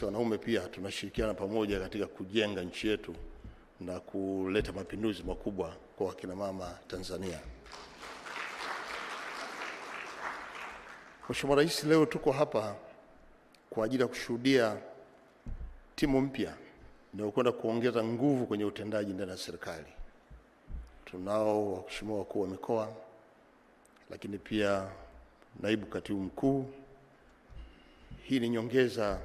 sisi wanaume pia tunashirikiana pamoja katika kujenga nchi yetu na kuleta mapinduzi makubwa kwa wakina mama Tanzania. Mheshimiwa Rais, leo tuko hapa kwa ajili ya kushuhudia timu mpya inayokwenda kuongeza nguvu kwenye utendaji ndani ya serikali. Tunao waheshimiwa wakuu wa mikoa, lakini pia naibu katibu mkuu. Hii ni nyongeza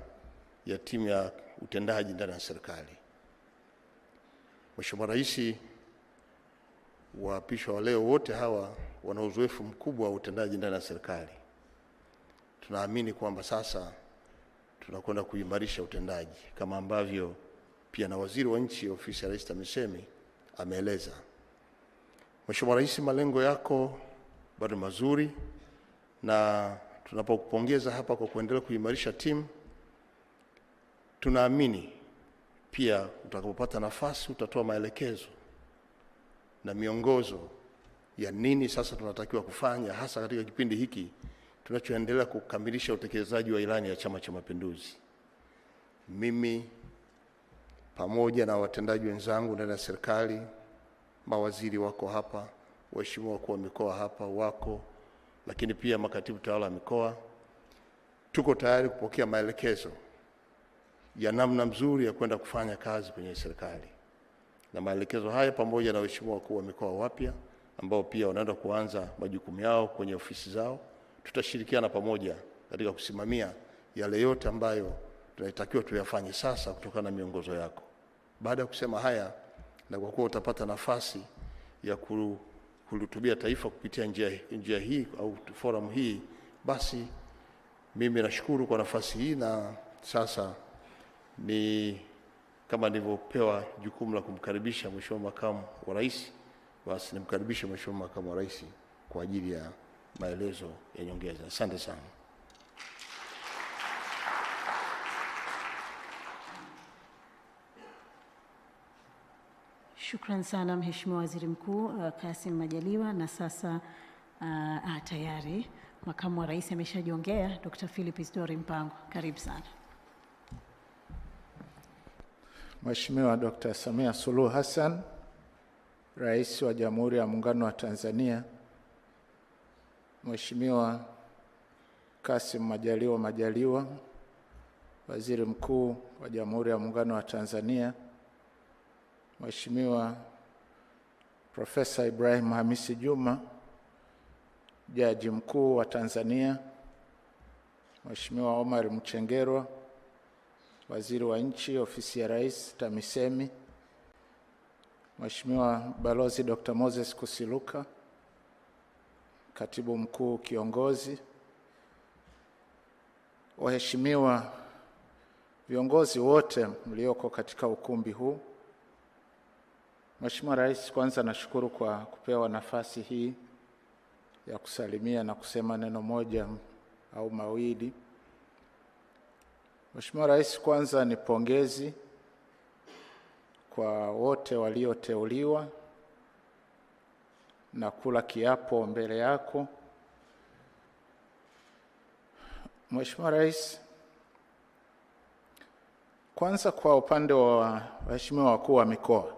ya timu ya utendaji ndani ya serikali. Mheshimiwa Rais, waapishwa wa leo wote hawa wana uzoefu mkubwa wa utendaji ndani ya serikali. Tunaamini kwamba sasa tunakwenda kuimarisha utendaji kama ambavyo pia na waziri wa nchi ofisi ya Rais TAMISEMI ameeleza. Mheshimiwa Rais, malengo yako bado mazuri na tunapokupongeza hapa kwa kuendelea kuimarisha timu, tunaamini pia utakapopata nafasi utatoa maelekezo na miongozo ya nini sasa tunatakiwa kufanya, hasa katika kipindi hiki tunachoendelea kukamilisha utekelezaji wa ilani ya Chama cha Mapinduzi. Mimi pamoja na watendaji wenzangu ndani ya serikali, mawaziri wako hapa, waheshimiwa wakuu wa mikoa hapa wako, lakini pia makatibu tawala wa mikoa, tuko tayari kupokea maelekezo ya namna mzuri ya kwenda kufanya kazi kwenye serikali. Na maelekezo haya pamoja na waheshimiwa wakuu wa mikoa wapya ambao pia wanaenda kuanza majukumu yao kwenye ofisi zao, tutashirikiana pamoja katika kusimamia yale yote ambayo tunatakiwa tuyafanye sasa kutokana na miongozo yako. Baada ya kusema haya, na kwa kuwa utapata nafasi ya kuhutubia taifa kupitia njia hii au forum hii, basi mimi nashukuru kwa nafasi hii, na sasa ni kama nilivyopewa jukumu la kumkaribisha Mheshimiwa Makamu wa Rais, basi nimkaribishe Mheshimiwa Makamu wa Rais kwa ajili ya maelezo ya nyongeza. Asante sana. Shukran sana Mheshimiwa Waziri Mkuu Kassim Majaliwa. Na sasa tayari Makamu wa Rais ameshajiongea, Dr. Philip Isdori Mpango. Karibu sana. Mheshimiwa Dr. Samia Suluhu Hassan, Rais wa Jamhuri ya Muungano wa Tanzania, Mheshimiwa Kassim Majaliwa, Waziri Mkuu wa Jamhuri ya Muungano wa Tanzania, Mheshimiwa Profesa Ibrahim Hamisi Juma, Jaji Mkuu wa Tanzania, Mheshimiwa Omar Mchengerwa, Waziri wa Nchi Ofisi ya Rais TAMISEMI, Mheshimiwa Balozi Dr. Moses Kusiluka, Katibu Mkuu Kiongozi, waheshimiwa viongozi wote mlioko katika ukumbi huu. Mheshimiwa Rais, kwanza nashukuru kwa kupewa nafasi hii ya kusalimia na kusema neno moja au mawili. Mheshimiwa Rais, kwanza ni pongezi kwa wote walioteuliwa na kula kiapo mbele yako. Mheshimiwa Rais, kwanza kwa upande wa waheshimiwa wakuu wa mikoa,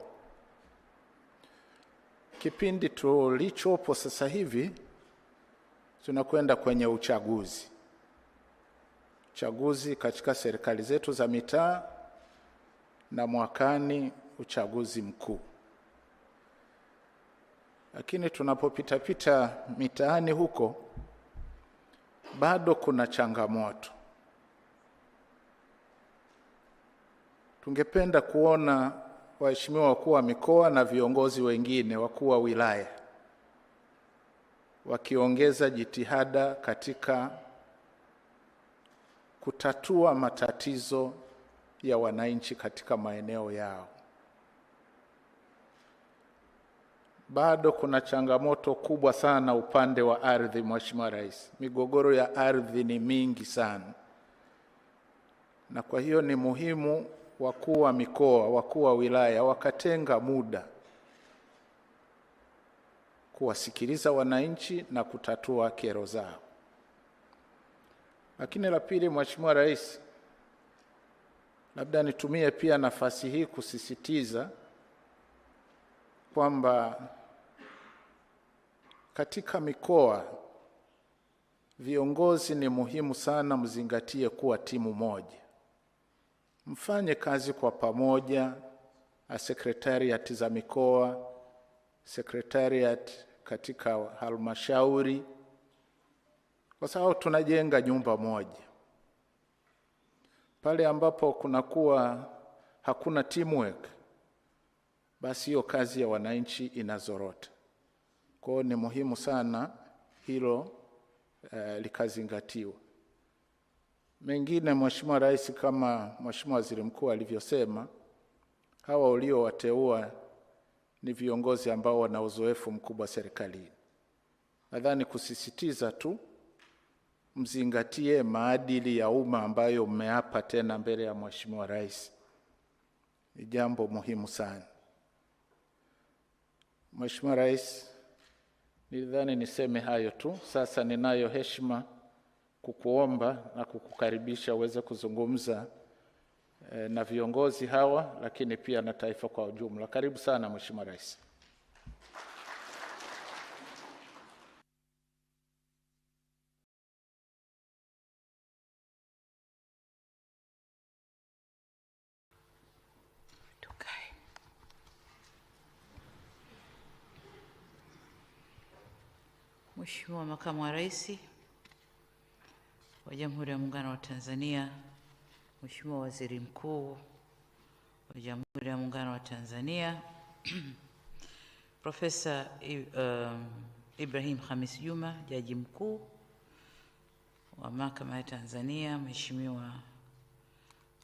kipindi tulichopo sasa hivi tunakwenda kwenye uchaguzi katika serikali zetu za mitaa, na mwakani uchaguzi mkuu. Lakini tunapopita mitaani huko bado kuna changamoto. Tungependa kuona waheshimiwa wakuu wa mikoa na viongozi wengine wakuu wa wilaya wakiongeza jitihada katika kutatua matatizo ya wananchi katika maeneo yao. Bado kuna changamoto kubwa sana upande wa ardhi, Mheshimiwa Rais. Migogoro ya ardhi ni mingi sana. Na kwa hiyo ni muhimu wakuu wa mikoa, wakuu wa wilaya wakatenga muda kuwasikiliza wananchi na kutatua kero zao. Lakini la pili, Mheshimiwa Rais, Labda nitumie pia nafasi hii kusisitiza kwamba katika mikoa viongozi ni muhimu sana mzingatie kuwa timu moja. Mfanye kazi kwa pamoja, sekretariat za mikoa, sekretariat katika halmashauri, kwa sababu tunajenga nyumba moja. Pale ambapo kunakuwa hakuna teamwork, basi hiyo kazi ya wananchi inazorota. Kwa hiyo ni muhimu sana hilo likazingatiwa. Mengine, Mheshimiwa Rais, kama Mheshimiwa Waziri Mkuu alivyosema, hawa uliowateua ni viongozi ambao wana uzoefu mkubwa serikalini. Nadhani kusisitiza tu mzingatie maadili ya umma ambayo mmeapa tena mbele ya Mheshimiwa Rais. Ni jambo muhimu sana. Mheshimiwa Rais, nilidhani niseme hayo tu. Sasa ninayo heshima kukuomba na kukukaribisha uweze kuzungumza na viongozi hawa, lakini pia na taifa kwa ujumla. Karibu sana Mheshimiwa Rais. Mheshimiwa Makamu wa Rais wa Jamhuri ya Muungano wa Tanzania, Mheshimiwa Waziri Mkuu wa Jamhuri ya Muungano wa Tanzania, Profesa Ibrahim Khamis Juma, Jaji Mkuu wa Mahakama ya Tanzania, Mheshimiwa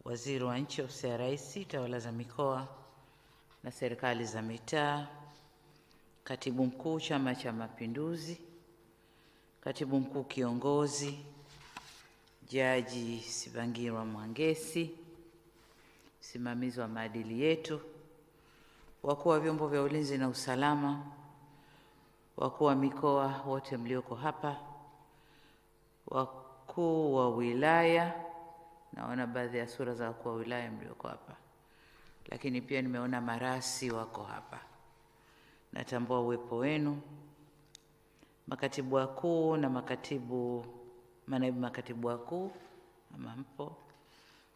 Waziri wa Nchi, Ofisi ya Rais, Tawala za Mikoa na Serikali za Mitaa, Katibu Mkuu Chama cha Mapinduzi, Katibu Mkuu Kiongozi, Jaji Sibangirwa Mwangesi, msimamizi wa maadili yetu, wakuu wa vyombo vya ulinzi na usalama, wakuu wa mikoa wote mlioko hapa, wakuu wa wilaya, naona baadhi ya sura za wakuu wa wilaya mlioko hapa, lakini pia nimeona marasi wako hapa. Natambua uwepo wenu, makatibu wakuu na manaibu makatibu wakuu ama mpo,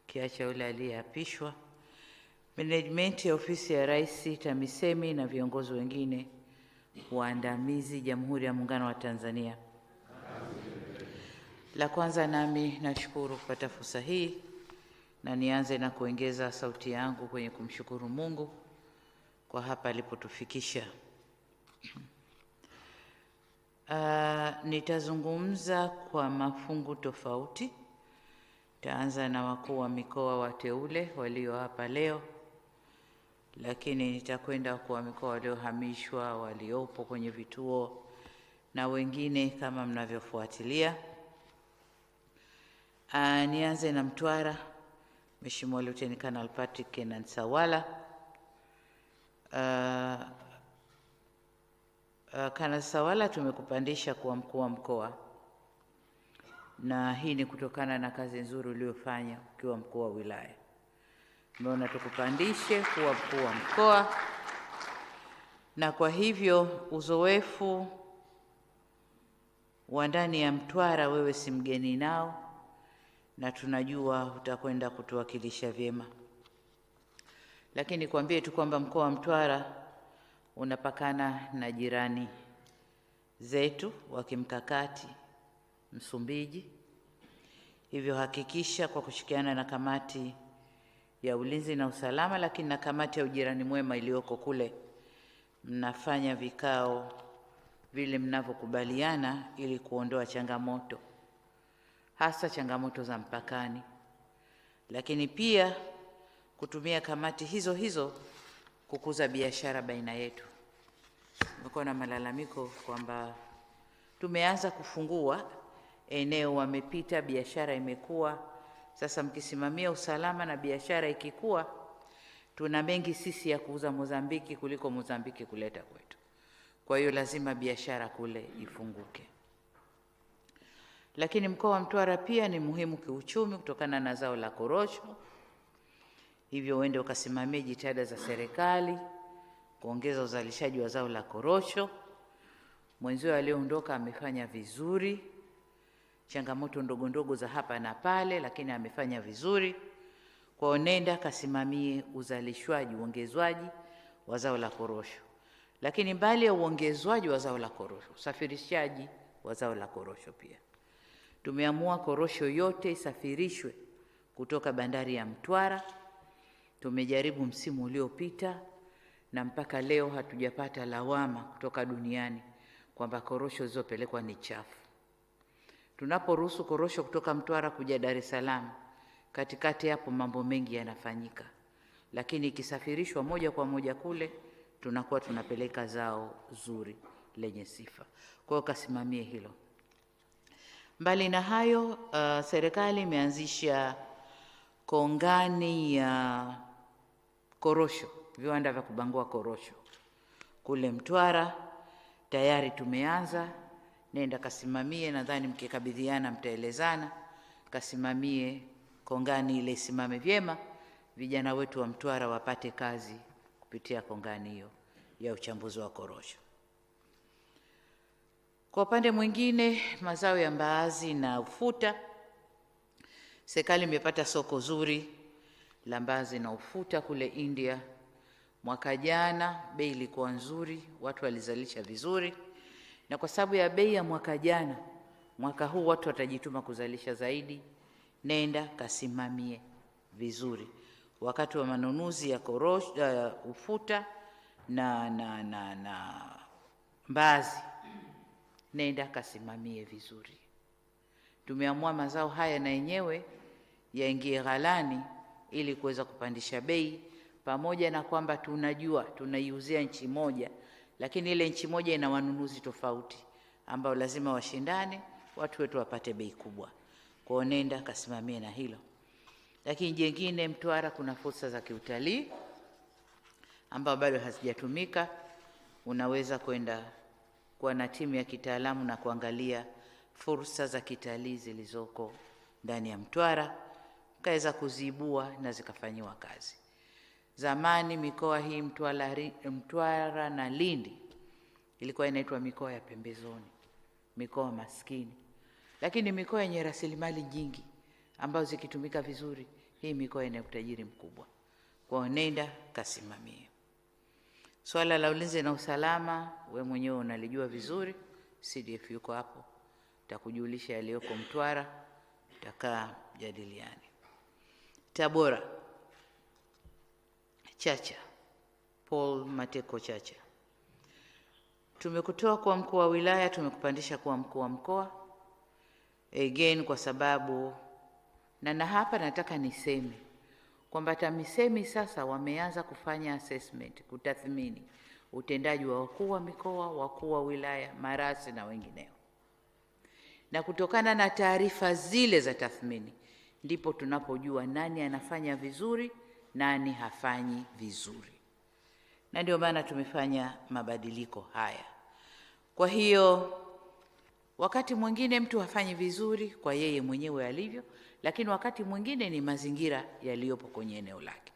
kiacha yule aliyeapishwa, management ya Ofisi ya Rais, TAMISEMI na viongozi wengine waandamizi Jamhuri ya Muungano wa Tanzania. La kwanza, nami nashukuru kupata fursa hii, na nianze na kuongeza sauti yangu kwenye kumshukuru Mungu kwa hapa alipotufikisha. Nitazungumza kwa mafungu tofauti. Taanza na wakuu wa mikoa wateule walio hapa leo, lakini nitakwenda wakuu wa mikoa waliohamishwa, waliopo kwenye vituo na wengine kama mnavyofuatilia. Nianze na Mtwara, Mheshimiwa Lieutenant Colonel Patrick Kenan Sawala. Kana Sawala, tumekupandisha kuwa mkuu wa mkoa, na hii ni kutokana na kazi nzuri uliyofanya ukiwa mkuu wa wilaya. Tumeona tukupandishe kuwa mkuu wa mkoa, na kwa hivyo uzoefu wa ndani ya Mtwara wewe si mgeni nao, na tunajua utakwenda kutuwakilisha vyema. Lakini kuambie tu kwamba mkoa wa Mtwara unapakana na jirani zetu wa kimkakati, Msumbiji. Hivyo hakikisha kwa kushirikiana na kamati ya ulinzi na usalama, lakini na kamati ya ujirani mwema iliyoko kule, mnafanya vikao vile mnavyokubaliana ili kuondoa changamoto, hasa changamoto za mpakani, lakini pia kutumia kamati hizo hizo kukuza biashara baina yetu. Kumekuwa na malalamiko kwamba tumeanza kufungua eneo, wamepita, biashara imekuwa. Sasa mkisimamia usalama na biashara ikikua, tuna mengi sisi ya kuuza Mozambiki kuliko Mozambiki kuleta kwetu. Kwa hiyo lazima biashara kule ifunguke. Lakini mkoa wa Mtwara pia ni muhimu kiuchumi kutokana na zao la korosho, hivyo uende ukasimamie jitihada za serikali kuongeza uzalishaji wa zao la korosho. Mwenzio aliyeondoka amefanya vizuri, changamoto ndogo ndogo za hapa na pale, lakini amefanya vizuri. Kwa nenda kasimamie uzalishwaji, uongezwaji wa zao la korosho. Lakini mbali ya uongezwaji wa zao la korosho, usafirishaji wa zao la korosho pia. Tumeamua korosho yote isafirishwe kutoka bandari ya Mtwara. Tumejaribu msimu uliopita na mpaka leo hatujapata lawama kutoka duniani kwamba korosho zilizopelekwa ni chafu. Tunaporuhusu korosho kutoka Mtwara kuja Dar es Salaam, katikati hapo mambo mengi yanafanyika. Lakini ikisafirishwa moja kwa moja kule, tunakuwa tunapeleka zao zuri lenye sifa. Kwa hiyo kasimamie hilo. Mbali na hayo, serikali imeanzisha kongani ya korosho, viwanda vya kubangua korosho kule Mtwara. Tayari tumeanza, nenda kasimamie, nadhani mkikabidhiana mtaelezana. Kasimamie kongani ile isimame vyema, vijana wetu wa Mtwara wapate kazi kupitia kongani hiyo ya uchambuzi wa korosho. Kwa upande mwingine, mazao ya mbaazi na ufuta, serikali imepata soko zuri la mbaazi na ufuta kule India. Mwaka jana bei ilikuwa nzuri, watu walizalisha vizuri, na kwa sababu ya bei ya mwaka jana, mwaka huu watu watajituma kuzalisha zaidi. Nenda kasimamie vizuri wakati wa manunuzi ya korosho, ufuta na mbaazi. Nenda kasimamie vizuri. Tumeamua mazao haya na yenyewe yaingie ghalani ili kuweza kupandisha bei, pamoja na kwamba tunajua tunaiuzia nchi moja, lakini ile nchi moja ina wanunuzi tofauti ambao lazima washindane, watu wetu wapate bei kubwa. Kwa nenda kasimamie na hilo. Lakini jengine, Mtwara kuna fursa za kiutalii ambao bado hazijatumika. Unaweza kwenda kuwa na timu ya kitaalamu na kuangalia fursa za kitalii zilizoko ndani ya Mtwara, kaweza kuziibua na zikafanywa kazi. Zamani mikoa hii Mtwara na Lindi ilikuwa inaitwa mikoa ya pembezoni, mikoa maskini. Lakini mikoa yenye rasilimali nyingi ambazo zikitumika vizuri, hii mikoa ina utajiri mkubwa. Kwa nenda kasimamie. Swala la ulinzi na usalama, we mwenyewe unalijua vizuri, CDF yuko hapo, takujulisha yaliyoko Mtwara, tutakaa jadiliani. Tabora, Chacha, Paul Mateko Chacha, tumekutoa kwa mkuu wa wilaya, tumekupandisha kuwa mkuu wa mkoa. Again, kwa sababu na hapa nataka niseme kwamba TAMISEMI sasa wameanza kufanya assessment, kutathmini utendaji wa wakuu wa mikoa, wakuu wa wilaya, marasi na wengineo. Na kutokana na taarifa zile za tathmini, ndipo tunapojua nani anafanya vizuri, nani hafanyi vizuri. Na ndio maana tumefanya mabadiliko haya. Kwa hiyo wakati mwingine mtu hafanyi vizuri kwa yeye mwenyewe alivyo, lakini wakati mwingine ni mazingira yaliyopo kwenye eneo lake.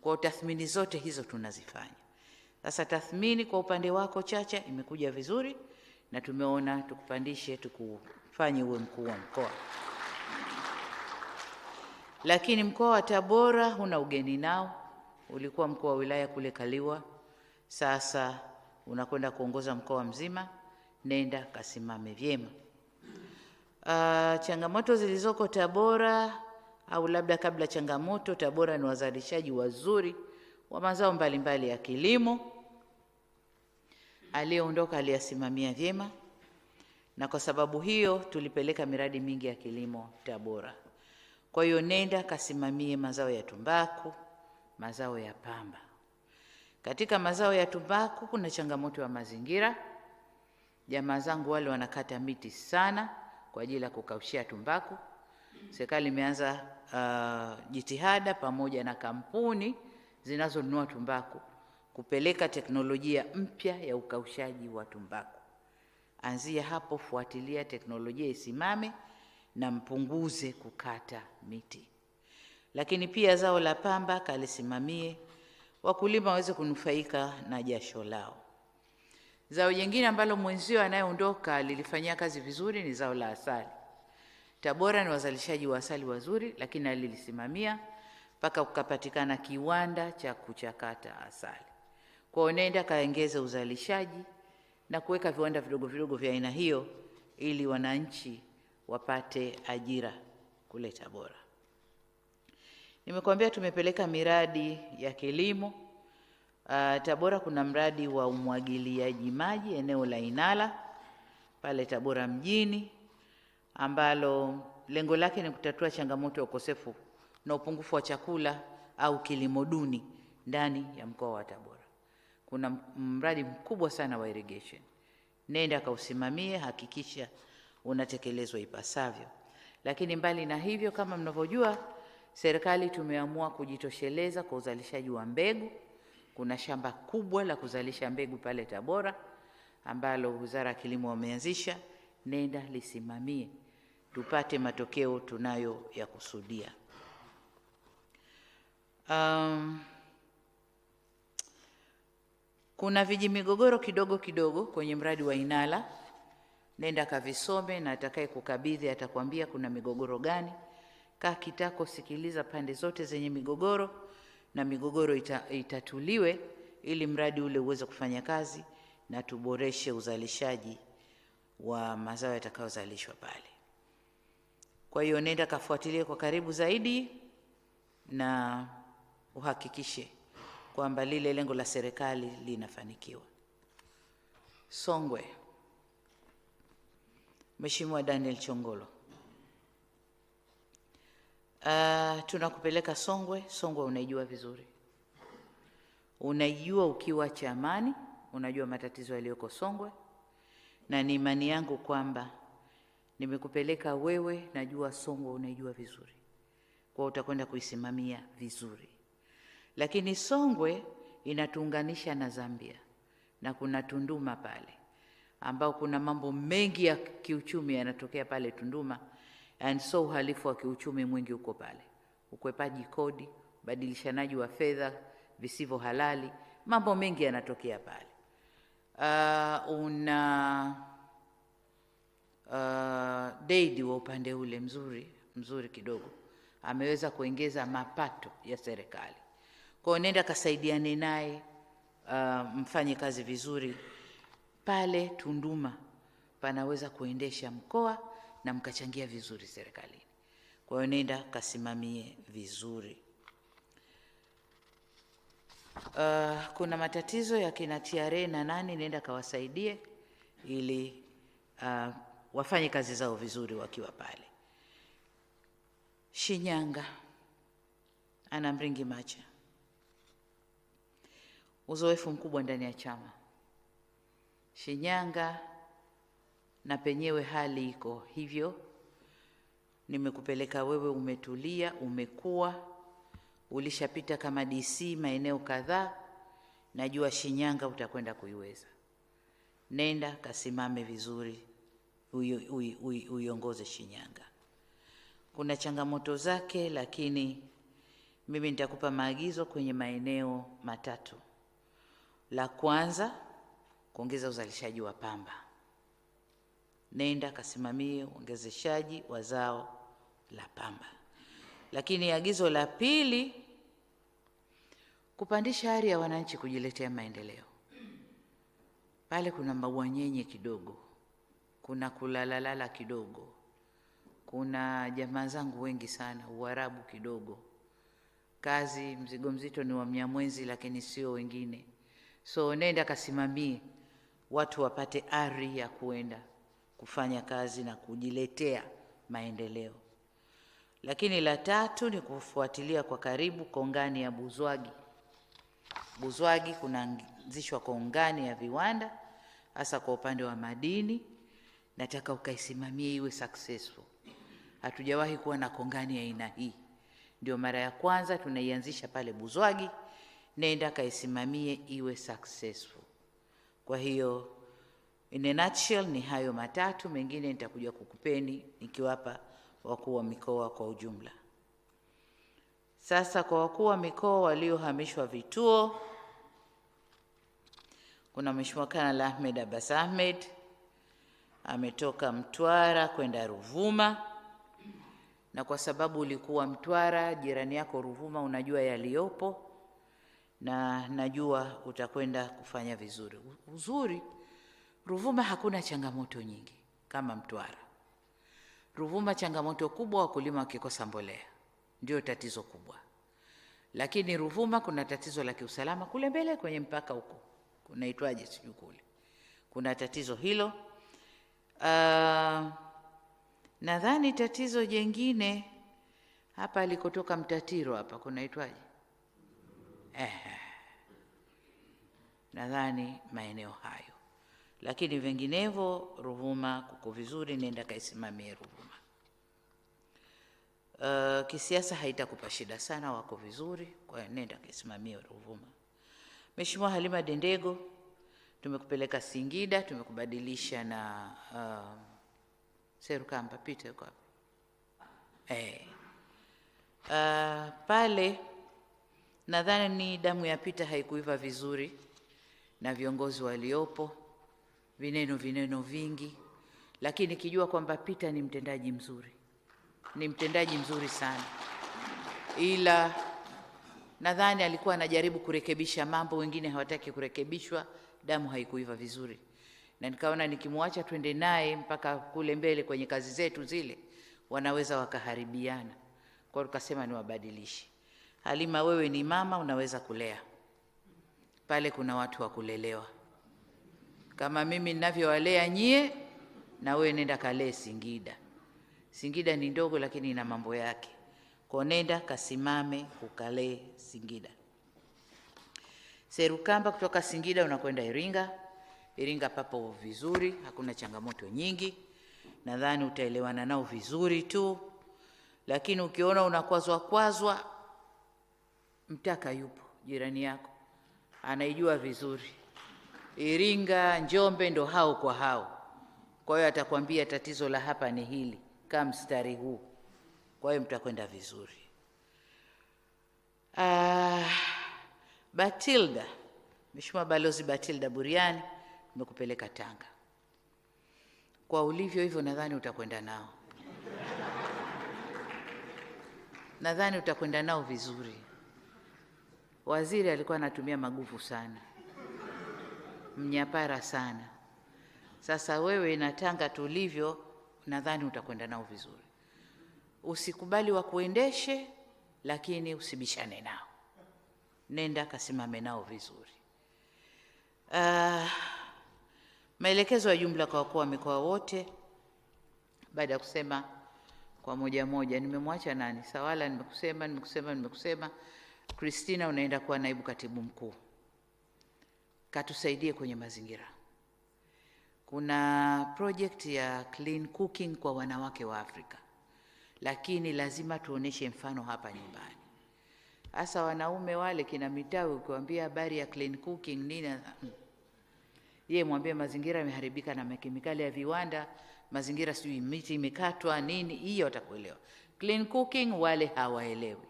Kwa tathmini zote hizo tunazifanya. Sasa tathmini kwa upande wako Chacha imekuja vizuri, na tumeona tukupandishe, tukufanye uwe mkuu wa mkoa. Lakini mkoa wa Tabora huna ugeni nao, ulikuwa mkuu wa wilaya kule Kaliwa, sasa unakwenda kuongoza mkoa mzima. Nenda kasimame vyema. Changamoto zilizoko Tabora, au labda kabla changamoto, Tabora ni wazalishaji wazuri wa mazao mbalimbali ya kilimo. Aliyeondoka aliyasimamia vyema, na kwa sababu hiyo tulipeleka miradi mingi ya kilimo Tabora. Kwa hiyo nenda kasimamie mazao ya tumbaku, mazao ya pamba. Katika mazao ya tumbaku kuna changamoto ya mazingira. Jamaa zangu wale wanakata miti sana kwa ajili ya kukaushia tumbaku. Serikali imeanza jitihada pamoja na kampuni zinazonunua tumbaku kupeleka teknolojia mpya ya ukaushaji wa tumbaku. Anzia hapo, fuatilia teknolojia isimame na mpunguze kukata miti. Lakini pia zao la pamba kalisimamie, wakulima waweze kunufaika na jasho lao. Zao jingine ambalo mwenzio anayeondoka lilifanyia kazi vizuri ni zao la asali. Tabora ni wazalishaji wa asali wazuri, lakini alilisimamia mpaka kukapatikana kiwanda cha kuchakata asali. Kwa hiyo nenda kaongeze uzalishaji na kuweka viwanda vidogo vidogo vya aina hiyo ili wananchi wapate ajira kule Tabora. Nimekuambia tumepeleka miradi ya kilimo. Tabora kuna mradi wa umwagiliaji maji eneo la Inala pale Tabora mjini, ambalo lengo lake ni kutatua changamoto ya ukosefu na upungufu wa chakula au kilimo duni ndani ya mkoa wa Tabora. Kuna mradi mkubwa sana wa irrigation. Nenda kausimamie, hakikisha unatekelezwa ipasavyo. Lakini mbali na hivyo, kama mnavyojua, serikali tumeamua kujitosheleza kwa uzalishaji wa mbegu. Kuna shamba kubwa la kuzalisha mbegu pale Tabora ambalo Wizara ya Kilimo wameanzisha. Nenda lisimamie tupate matokeo tunayo ya kusudia. Kuna vijimigogoro kidogo kidogo kwenye mradi wa Inala. Nenda kavisome, na atakaye kukabidhi atakwambia kuna migogoro gani. Kaa kitako, sikiliza pande zote zenye migogoro, na migogoro itatuliwe ili mradi ule uweze kufanya kazi na tuboreshe uzalishaji wa mazao yatakayozalishwa pale. Kwa hiyo nenda kafuatilie kwa karibu zaidi na uhakikishe kwamba lile lengo la serikali linafanikiwa. Songwe, Mheshimiwa Daniel Chongolo, tunakupeleka Songwe. Songwe unaijua vizuri, unaijua ukiwa chamani, unajua matatizo yaliyoko Songwe, na ni imani yangu kwamba nimekupeleka wewe, najua Songwe unaijua vizuri, kwa utakwenda kuisimamia vizuri. Lakini Songwe inatuunganisha na Zambia, na kuna Tunduma pale ambao kuna mambo mengi ya kiuchumi yanatokea pale Tunduma, and so uhalifu wa kiuchumi mwingi uko pale, ukwepaji kodi, badilishanaji wa fedha visivyo halali, mambo mengi yanatokea pale. Deidi wa upande ule mzuri kidogo ameweza kuongeza mapato ya serikali. Kwa nenda kasaidiane naye, mfanye kazi vizuri pale Tunduma, panaweza kuendesha mkoa na mkachangia vizuri serikalini. Kwa hiyo nenda kasimamie vizuri. Kuna matatizo ya kina TRA na nani, nenda kawasaidie ili wafanye kazi zao vizuri wakiwa pale. Shinyanga, ana Mringi Macha, uzoefu mkubwa ndani ya chama. Shinyanga na penyewe hali iko hivyo. Nimekupeleka wewe, umetulia, umekuwa, ulishapita kama DC maeneo kadhaa, najua Shinyanga utakwenda kuiweza. Nenda kasimame vizuri, uiongoze Shinyanga. Kuna changamoto zake, lakini mimi nitakupa maagizo kwenye maeneo matatu. La kwanza, kuongeza uzalishaji wa pamba. Nenda kasimamie uongezeshaji wa zao la pamba. Lakini agizo la pili, kupandisha ari ya wananchi kujiletea maendeleo. Pale kuna mabwanyenye kidogo, kuna kulalalala kidogo, kuna jamaa zangu wengi sana, Uarabu kidogo. Kazi mzigo mzito ni wa Mnyamwezi, lakini sio wengine. So nenda kasimamie watu wapate ari ya kuenda kufanya kazi na kujiletea maendeleo. Lakini la tatu ni kufuatilia kwa karibu kongani ya Buzwagi. Buzwagi kunaanzishwa kongani ya viwanda, hasa kwa upande wa madini. Nataka ukaisimamie iwe successful. Hatujawahi kuwa na kongani ya aina hii, ndio mara ya kwanza tunaianzisha pale Buzwagi. Nenda kaisimamie iwe successful. Kwa hiyo in a nutshell ni hayo matatu, mengine nitakuja kukupeni nikiwapa wakuu wa mikoa kwa ujumla. Sasa kwa wakuu wa mikoa waliohamishwa vituo, kuna Mheshimiwa Kanali Ahmed Abbas Ahmed ametoka Mtwara kwenda Ruvuma, na kwa sababu ulikuwa Mtwara, jirani yako Ruvuma, unajua yaliyopo na najua utakwenda kufanya vizuri. Uzuri, Ruvuma hakuna changamoto nyingi kama Mtwara. Ruvuma changamoto kubwa, wakulima wakikosa mbolea, ndio tatizo kubwa. Lakini Ruvuma kuna tatizo la kiusalama kule mbele kwenye mpaka huko, kunaitwaje sijui kule, kuna tatizo hilo. Nadhani tatizo jengine hapa alikotoka Mtatiro hapa kunaitwaje, nadhani maeneo hayo. Lakini vinginevyo Ruvuma kuko vizuri, nenda kaisimamie Ruvuma. Kisiasa haitakupa shida sana, wako vizuri, kwa hiyo nenda kaisimamie Ruvuma. Mheshimiwa Halima Dendego, tumekupeleka Singida, tumekubadilisha na Serukamba pita yuko hapa. Pale nadhani ni damu ya Pita haikuiva vizuri na viongozi waliopo, vineno vingi, lakini kijua kwamba Pita ni mtendaji mzuri sana, ila nadhani alikuwa anajaribu kurekebisha mambo, wengine hawataki kurekebishwa, damu haikuiva vizuri, na nikaona nikimwacha twende naye mpaka kule mbele kwenye kazi zetu zile, wanaweza wakaharibiana. Kwa hiyo tukasema niwabadilishi. Halima, wewe ni mama, unaweza kulea pale, kuna watu wa kulelewa kama mimi ninavyowalea nyie, na wewe nenda kalee Singida. Singida ni ndogo lakini ina mambo yake, kwa nenda kasimame ukalee Singida. Serukamba kutoka Singida unakwenda Iringa. Iringa papo vizuri, hakuna changamoto nyingi, nadhani utaelewana nao vizuri tu. Lakini ukiona unakwazwa, Mtaka yupo jirani yako, anaijua vizuri Iringa, Njombe ndo hao kwa hao. Kwa hiyo atakwambia tatizo la hapa ni hili, kama mstari huu. Kwa hiyo mtakwenda vizuri. Batilda, Mheshimiwa Balozi Batilda Buriani, nimekupeleka Tanga. Kwa ulivyo hivyo nadhani utakwenda nao. Nadhani utakwenda nao vizuri. Waziri alikuwa anatumia maguvu sana, mnyapara sana. Sasa wewe na Tanga tulivyo, nadhani utakwenda nao vizuri. Usikubali wa kuendeshe, lakini usibishane nao, nenda kasimame nao vizuri. Maelekezo ya jumla kwa wakuu wa mikoa wote, baada ya kusema kwa moja moja. Nimemwacha nani? Sawala nimekusema. Christina, unaenda kuwa naibu katibu mkuu, katusaidie kwenye mazingira. Kuna project ya clean cooking kwa wanawake wa Afrika, lakini lazima tuoneshe mfano hapa nyumbani. Hasa wanaume wale kina Mitawi, ukiwaambia habari ya clean cooking nini, yeye mwambie mazingira yameharibika na kemikali ya viwanda, mazingira sijui miti imekatwa nini, hiyo watakuelewa. Clean cooking wale hawaelewi.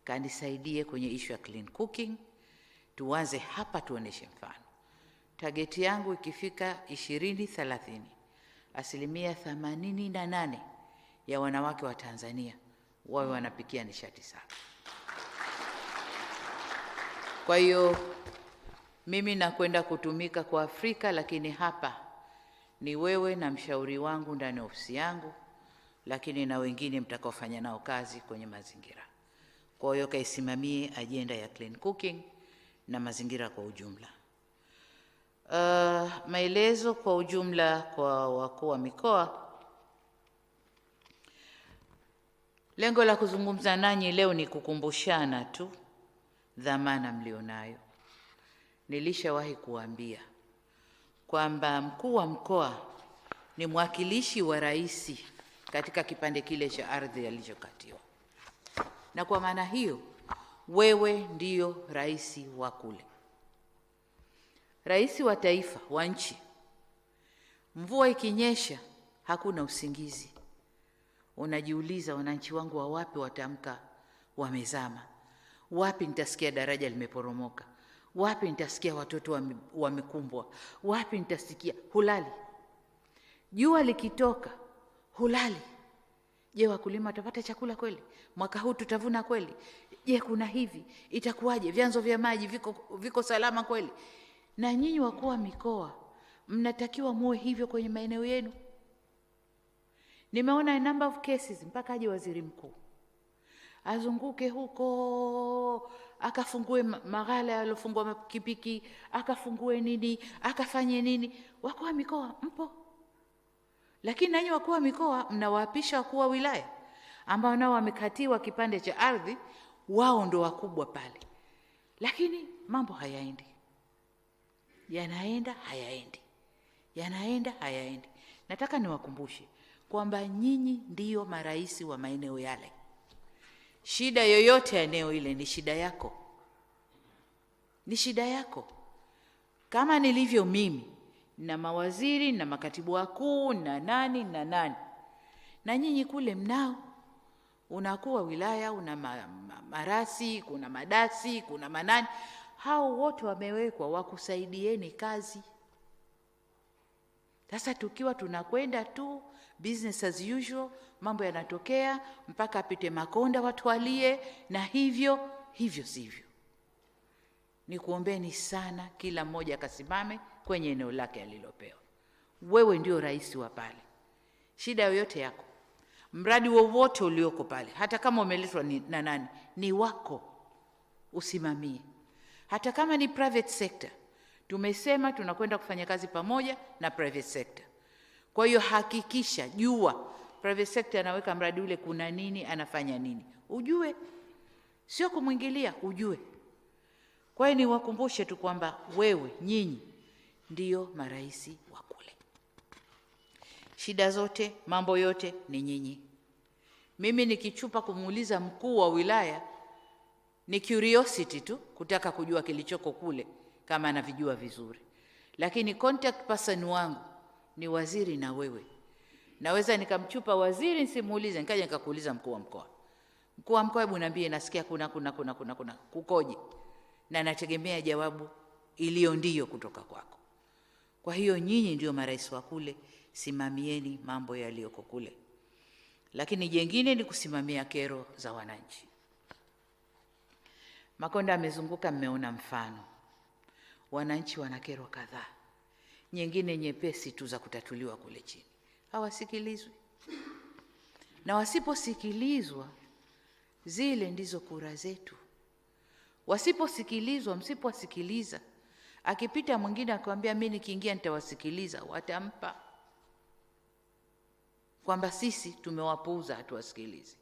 Kanisaidie kwenye issue ya clean cooking, tuanze hapa, tuoneshe mfano. Target yangu ikifika 2030, 88% ya wanawake wa Tanzania wawe wanapikia nishati safi. Kwa hiyo mimi nakwenda kutumika kwa Afrika, lakini hapa ni wewe na mshauri wangu ndani ya ofisi yangu, lakini na wengine mtakaofanya nao kazi kwenye mazingira. Kwa hiyo kaisimamie ajenda ya clean cooking na mazingira kwa ujumla. Maelezo kwa ujumla kwa wakuu wa mikoa. Lengo la kuzungumza nanyi leo ni kukumbushana tu dhamana mlionayo. Nilishawahi kuambia kwamba mkuu wa mkoa ni mwakilishi wa rais katika kipande kile cha ardhi alichokatiwa, na kwa maana hiyo wewe ndio rais wa kule, rais wa taifa, wa nchi. Mvua ikinyesha hakuna usingizi, unajiuliza wananchi wangu wa wapi watamka wamezama. Wapi nitasikia daraja limeporomoka? Wapi nitasikia watoto wamekumbwa? Wapi nitasikia? Hulali. Jua likitoka hulali. Je, wakulima watapata chakula kweli? Mwaka huu tutavuna kweli? Je, kuna hivi? Itakuwaje? Vyanzo vya maji viko salama kweli? Na nyinyi wakuu wa mikoa mnatakiwa muwe hivyo kwenye maeneo yenu. Nimeona a number of cases mpaka aje waziri mkuu azunguke huko, akafungue maghala yalofungwa mapikipiki, akafungue nini, akafanye nini. Wakuu wa mikoa mpo, lakini nanyi wakuu wa mikoa mnawaapisha wakuu wa wilaya ambao nao wamekatiwa kipande cha ardhi, wao ndo wakubwa pale, lakini mambo hayaendi. Yanaenda hayaendi, yanaenda hayaendi. Nataka niwakumbushe kwamba nyinyi ndiyo marais wa maeneo yale. Shida yoyote ya eneo ile ni shida yako, ni shida yako. Kama nilivyo mimi na mawaziri na makatibu wakuu na nani na nani, na nyinyi kule mnao, unakuwa wilaya, una marasi, kuna madasi, kuna manani, hao wote wamewekwa wakusaidieni kazi. Sasa tukiwa tunakwenda tu business as usual, mambo yanatokea mpaka apite Makonda watu walie, na hivyo sivyo. Nikuombeni sana kila mmoja akasimame kwenye eneo lake alilopewa. Wewe ndio rais wa pale. Shida yoyote yako, mradi wowote ulioko pale, hata kama umeletwa na nani, ni wako, usimamie. Hata kama ni private sector, tumesema tunakwenda kufanya kazi pamoja na private sector. Kwa hiyo hakikisha, jua private sector anaweka mradi ule kuna nini, anafanya nini, ujue, sio kumwingilia, ujue. Kwa hiyo niwakumbushe tu kwamba wewe, nyinyi ndio marais wa kule. Shida zote, mambo yote ni nyinyi. Mimi nikichupa kumuuliza mkuu wa wilaya ni curiosity tu, kutaka kujua kilichoko kule kama anavijua vizuri. Lakini contact person wangu ni waziri na wewe. Naweza nikamchupa waziri nisimuulize, nikaja nikakuuliza mkuu wa mkoa. Mkuu wa mkoa, hebu niambie, nasikia kuna kukoje? Na nategemea jawabu iliyo ndio kutoka kwako. Kwa hiyo nyinyi ndio marais wa kule, simamieni mambo yaliyoko kule. Lakini jengine ni kusimamia kero za wananchi. Makonda amezunguka, mmeona mfano. Wananchi wana kero kadhaa, nyingine nyepesi tu za kutatuliwa kule chini. Hawasikilizwi. Na wasiposikilizwa, zile ndizo kura zetu. Wasiposikilizwa, msiposikiliza, akipita mwingine akwambia mimi nikiingia nitawasikiliza, watampa kwamba sisi tumewapuuza, hatuwasikilizi.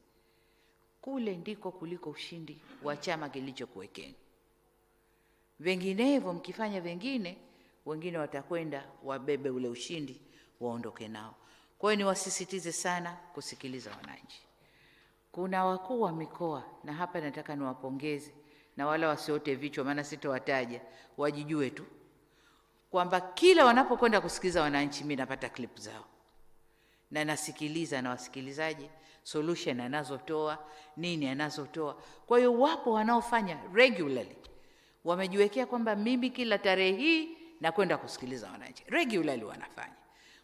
Kule ndiko kuliko ushindi wa chama kilichokuwekeni. Vinginevyo mkifanya wengine watakwenda wabebe ule ushindi waondoke nao. Kwa hiyo niwasisitize sana kusikiliza wananchi. Kuna wakuu wa mikoa, na hapa nataka niwapongeze, na wala wasiote vichwa, maana sitowataja, wajijue tu kwamba kila wanapokwenda kusikiliza wananchi, mimi napata clip zao na nasikiliza, na wasikilizaje, solution anazotoa, nini anazotoa. Kwa hiyo wapo wanaofanya regularly, wamejiwekea kwamba mimi kila tarehe hii nakwenda kusikiliza wananchi, regularly wanafanya.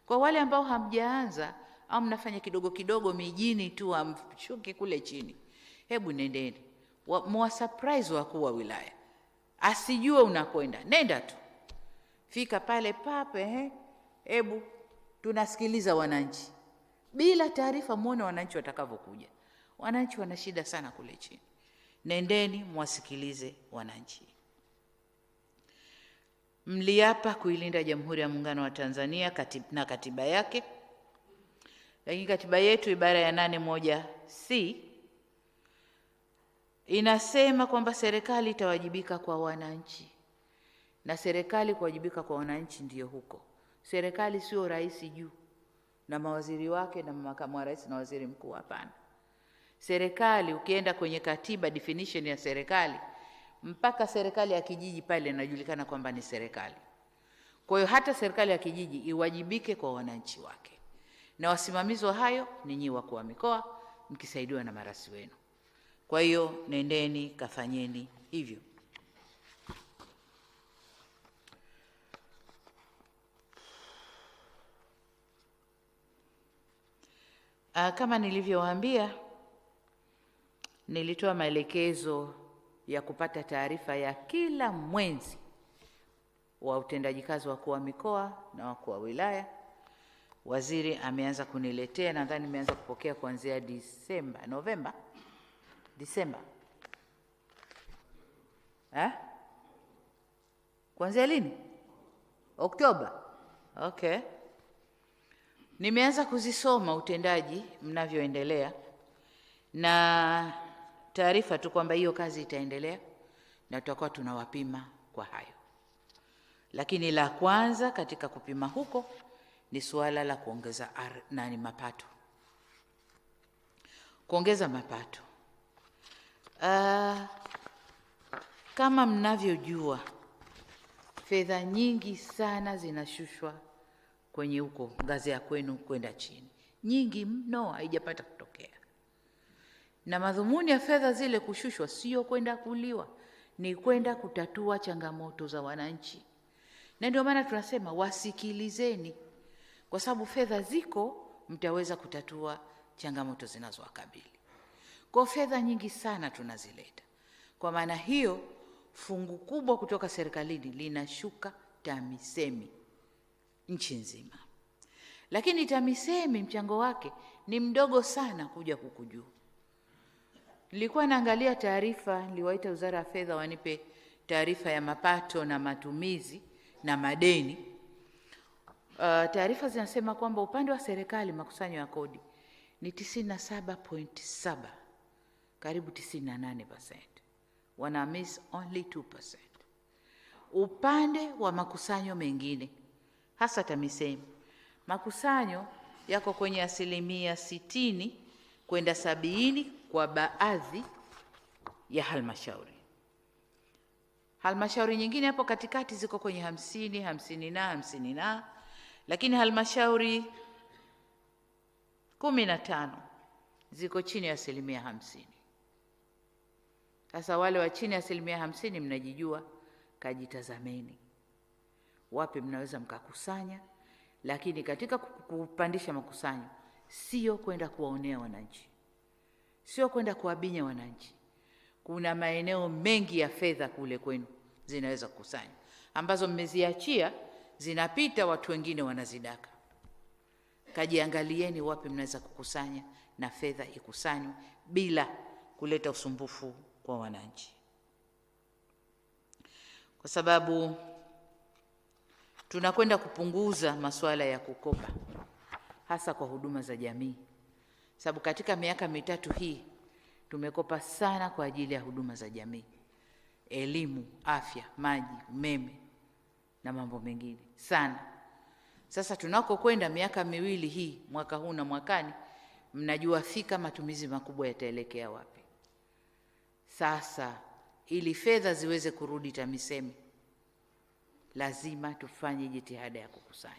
Kwa wale ambao hamjaanza au mnafanya kidogo kidogo mijini tu, amshuki kule chini, hebu nendeni mwa surprise wakuu wa wilaya, asijue unakwenda, nenda tu, fika pale pape, hebu tunasikiliza wananchi bila taarifa, muone wananchi watakavyokuja. Wananchi wana shida sana kule chini, nendeni mwasikilize wananchi. Mliapa kuilinda Jamhuri ya Muungano wa Tanzania na katiba yake. Lakini katiba yetu ibara ya 8(1)(c) inasema kwamba serikali itawajibika kwa wananchi. Na serikali kuwajibika kwa wananchi ndiyo huko. Serikali sio rais juu na mawaziri wake na makamu wa rais na waziri mkuu, hapana. Serikali, ukienda kwenye katiba definition ya serikali, mpaka serikali ya kijiji pale inajulikana kwamba ni serikali. Kwa hiyo hata serikali ya kijiji iwajibike kwa wananchi wake. Na wasimamizi wa hayo ni nyinyi wakuu wa mikoa, mkisaidiwa na marasi wenu. Kwa hiyo nendeni kafanyeni hivyo. Kama nilivyowaambia, nilitoa maelekezo ya kupata taarifa ya kila mwezi wa utendaji kazi wa wakuu wa mikoa na wakuu wa wilaya. Waziri ameanza kuniletea, nadhani nimeanza kupokea kuanzia Disemba. Kuanzia lini? Oktoba. Okay. Nimeanza kuzisoma utendaji mnavyoendelea, na taarifa tu kwamba hiyo kazi itaendelea na tutakuwa tunawapima kwa hayo. Lakini la kwanza katika kupima huko ni suala la kuongeza mapato. Kuongeza mapato. Kama mnavyojua, fedha nyingi sana zinashushwa kwenye huko ngazi ya kwenu kwenda chini. Nyingi mno, haijapata kutokea. Na madhumuni ya fedha zile kushushwa sio kwenda kuliwa, ni kwenda kutatua changamoto za wananchi. Na ndio maana tunasema wasikilizeni, kwa sababu fedha ziko, mtaweza kutatua changamoto zinazowakabili. Kwa fedha nyingi sana tunazileta. Kwa maana hiyo, fungu kubwa kutoka serikalini linashuka TAMISEMI nchi nzima. Lakini TAMISEMI mchango wake ni mdogo sana kuja kukujua. Nilikuwa naangalia taarifa, niliwaita Wizara ya Fedha wanipe taarifa ya mapato na matumizi na madeni. Taarifa zinasema kwamba upande wa serikali makusanyo ya kodi ni 97.7, karibu 98%. Wana miss only 2%. Upande wa makusanyo mengine, hasa TAMISEMI, makusanyo yako kwenye 60% kwenda 70% kwa baadhi ya halmashauri. Halmashauri nyingine hapo katikati ziko kwenye 50, lakini halmashauri 15 ziko chini ya 50%. Sasa wale wa chini ya 50% mnajijua, kajitazameni wapi mnaweza mkakusanya. Lakini katika kupandisha makusanyo, sio kwenda kuwaonea wananchi, sio kwenda kuwabinya wananchi. Kuna maeneo mengi ya fedha kule kwenu zinaweza kukusanya, ambazo mmeziachia zinapita, watu wengine wanazidaka. Kajiangalieni wapi mnaweza kukusanya na fedha ikusanywe bila kuleta usumbufu kwa wananchi. Kwa sababu tunakwenda kupunguza masuala ya kukopa, hasa kwa huduma za jamii. Sababu katika miaka mitatu hii tumekopa sana kwa ajili ya huduma za jamii. Elimu, afya, maji, umeme na mambo mengine sana. Sasa tunakokwenda miaka miwili hii, mwaka huu na mwakani, mnajua fika matumizi makubwa yataelekea wapi. Sasa ili fedha ziweze kurudi TAMISEMI, lazima tufanye jitihada ya kukusanya.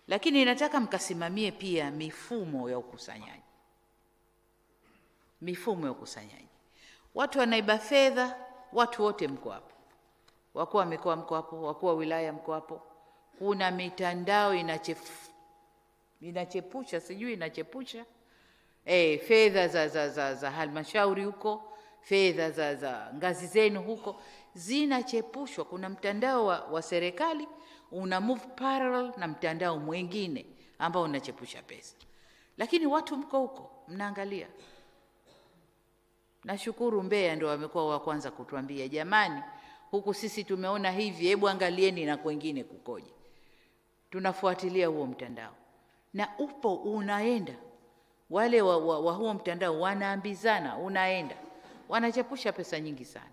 Lakini nataka mkasimamie pia mifumo ya ukusanyaji. Mifumo ya ukusanyaji. Watu wanaiba fedha, watu wote mko hapo. Wakuu wa mikoa mko hapo, wakuu wa wilaya mko hapo. Kuna mitandao inachepusha fedha za halmashauri huko, fedha za ngazi zenu huko zinachepushwa. Kuna mtandao wa serikali una move parallel na mtandao mwingine ambao unachepusha pesa. Lakini watu mko huko mnaangalia. Nashukuru Mbeya ndio wamekuwa wa kwanza kutuambia, jamani, huku sisi tumeona hivi, hebu angalieni na kwingine kukoje. Tunafuatilia huo mtandao. Na upo unaenda. Wale wa huo mtandao wanaambizana, unaenda. Wanachepusha pesa nyingi sana.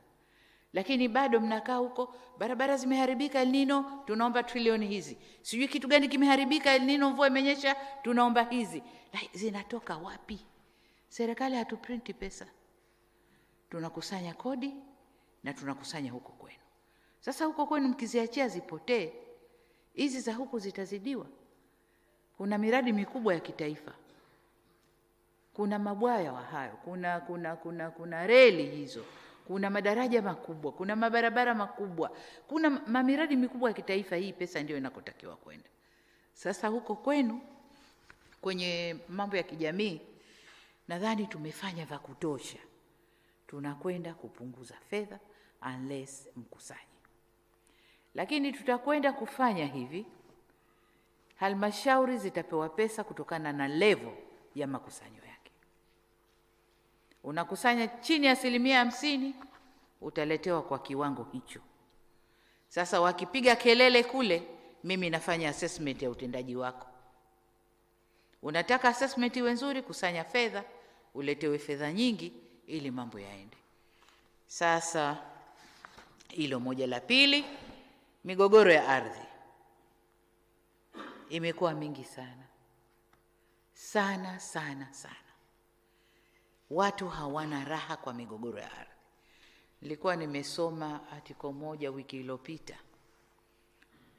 Lakini bado mnakaa huko, barabara zimeharibika El Nino, tunaomba trilioni hizi. Sijui kitu gani kimeharibika El Nino, mvua imenyesha, tunaomba hizi. Zinatoka wapi? Serikali hatuprinti pesa. Tunakusanya kodi na tunakusanya huko kwenu. Sasa huko kwenu mkiziachia zipotee, hizi za huku zitazidiwa. Kuna miradi mikubwa ya kitaifa. kuna mabwawa hayo, kuna reli hizo, kuna madaraja makubwa, kuna mabarabara makubwa, kuna mamiradi mikubwa ya kitaifa. Hii pesa ndio inakotakiwa kwenda. Sasa huko kwenu kwenye mambo ya kijamii, nadhani tumefanya vya kutosha. Tunakwenda kupunguza fedha unless mkusanyi. Lakini tutakwenda kufanya hivi, halmashauri zitapewa pesa kutokana na level ya makusanyo yake. Unakusanya chini ya 50%, utaletewa kwa kiwango hicho. Sasa wakipiga kelele kule, mimi nafanya assessment ya utendaji wako. Unataka assessment iwe nzuri, kusanya fedha, uletewe fedha nyingi ili mambo yaende. Sasa hilo moja. La pili, migogoro ya ardhi imekuwa mingi sana. Watu hawana raha kwa migogoro ya ardhi. Nilikuwa nimesoma article moja wiki iliyopita.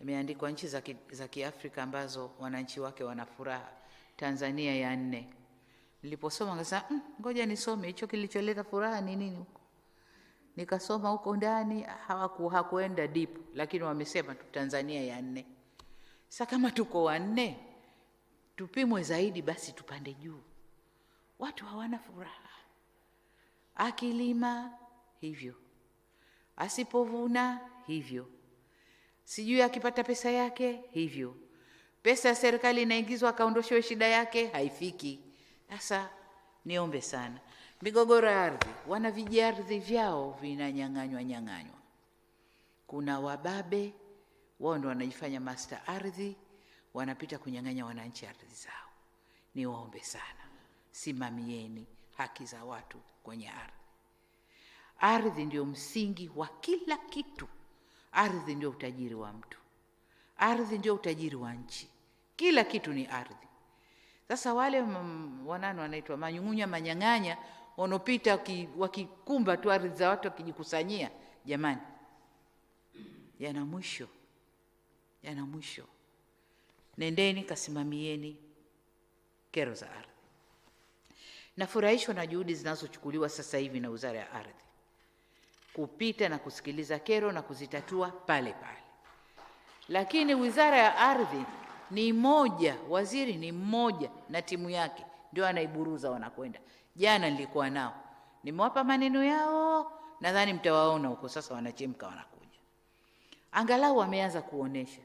Imeandikwa nchi za Kiafrika ambazo wananchi wake wana furaha. Tanzania ya 4. Niliposoma nikasema ngoja nisome hicho kilicholeta furaha ni nini huko. Nikasoma huko ndani, hakuenda deep, lakini wamesema tu Tanzania ya 4. Sasa kama tuko wa 4, tupimwe zaidi, basi tupande juu. Watu hawana furaha. Akilima hivyo, asipovuna hivyo, sijui akipata pesa yake hivyo, pesa ya serikali inaingizwa akaondoshewe shida yake haifiki. Sasa niombe sana, migogoro ya ardhi, wana vijiardhi vyao vinanyang'anywa. Kuna wababe, wao ndio wanajifanya master ardhi, wanapita kunyang'anya wananchi ardhi zao. Niwaombe sana, simamieni haki za watu kwenye ardhi. Ardhi ndio msingi wa kila kitu. Ardhi ndio utajiri wa mtu. Ardhi ndio utajiri wa nchi. Kila kitu ni ardhi. Sasa wale wanano wanaitwa manyang'anya wanopita wakikumba tu ardhi za watu wakijikusanyia, jamani, yana mwisho. Nendeni kasimamieni kero za ardhi. Nafurahishwa na juhudi zinazochukuliwa sasa hivi na Wizara ya Ardhi kupita na kusikiliza kero na kuzitatua pale pale. Lakini Wizara ya Ardhi ni moja, waziri ni mmoja na timu yake ndio anaiburuza wanakwenda. Jana nilikuwa nao, nimewapa maneno yao, nadhani mtawaona huko sasa wanachemka wanakuja. Angalau wameanza kuonesha.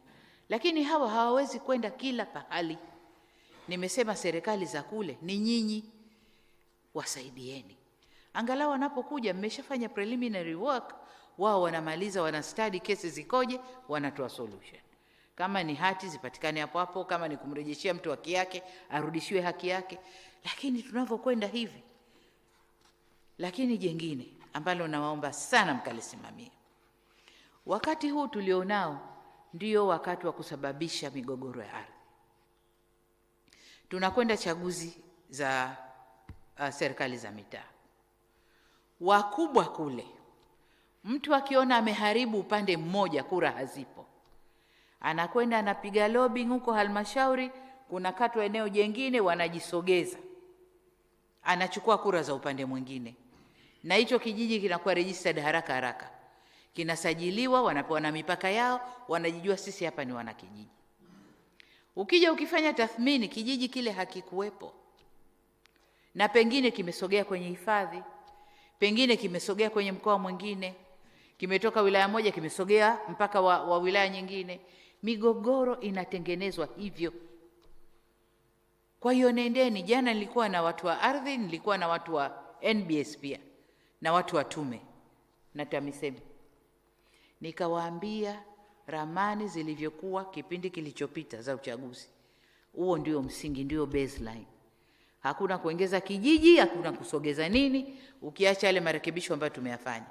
Lakini hawa hawawezi kwenda kila pahali. Nimesema serikali za kule ni nyinyi, wasaidieni. Angalau wanapokuja mmeshafanya preliminary work, wao wanamaliza, wana study cases zikoje, wanatoa solution. Kama ni hati zipatikane hapo hapo, kama ni kumrejeshia mtu haki yake, arudishiwe haki yake. Lakini tunavyokwenda hivi. Lakini jengine ambalo nawaomba sana mkalisimamia. Wakati huu tulionao ndio wakati wa kusababisha migogoro ya ardhi. Tunakwenda chaguzi za serikali za mitaa. Wakubwa kule, mtu akiona ameharibu upande mmoja, kura hazipo, anakwenda anapiga lobbying huko halmashauri, kuna katwa eneo jengine, wanajisogeza, anachukua kura za upande mwingine, na hicho kijiji kinakuwa registered haraka, kinasajiliwa, wanapewa na mipaka yao, wanajijua sisi hapa ni wana kijiji. Ukija ukifanya tathmini, kijiji kile hakikuwepo, na pengine kimesogea kwenye hifadhi, pengine kimesogea kwenye mkoa mwingine, kimetoka wilaya moja kimesogea mpaka wa wilaya nyingine. Migogoro inatengenezwa hivyo. Kwa hiyo nendeni, jana nilikuwa na watu wa ardhi, nilikuwa na watu wa NBS pia, na watu wa tume na TAMISEMI. Nikawaambia ramani zilivyokuwa kipindi kilichopita za uchaguzi. Huo ndio msingi, ndio baseline. Hakuna kuongeza kijiji, hakuna kusogeza nini, ukiacha yale marekebisho ambayo tumeyafanya.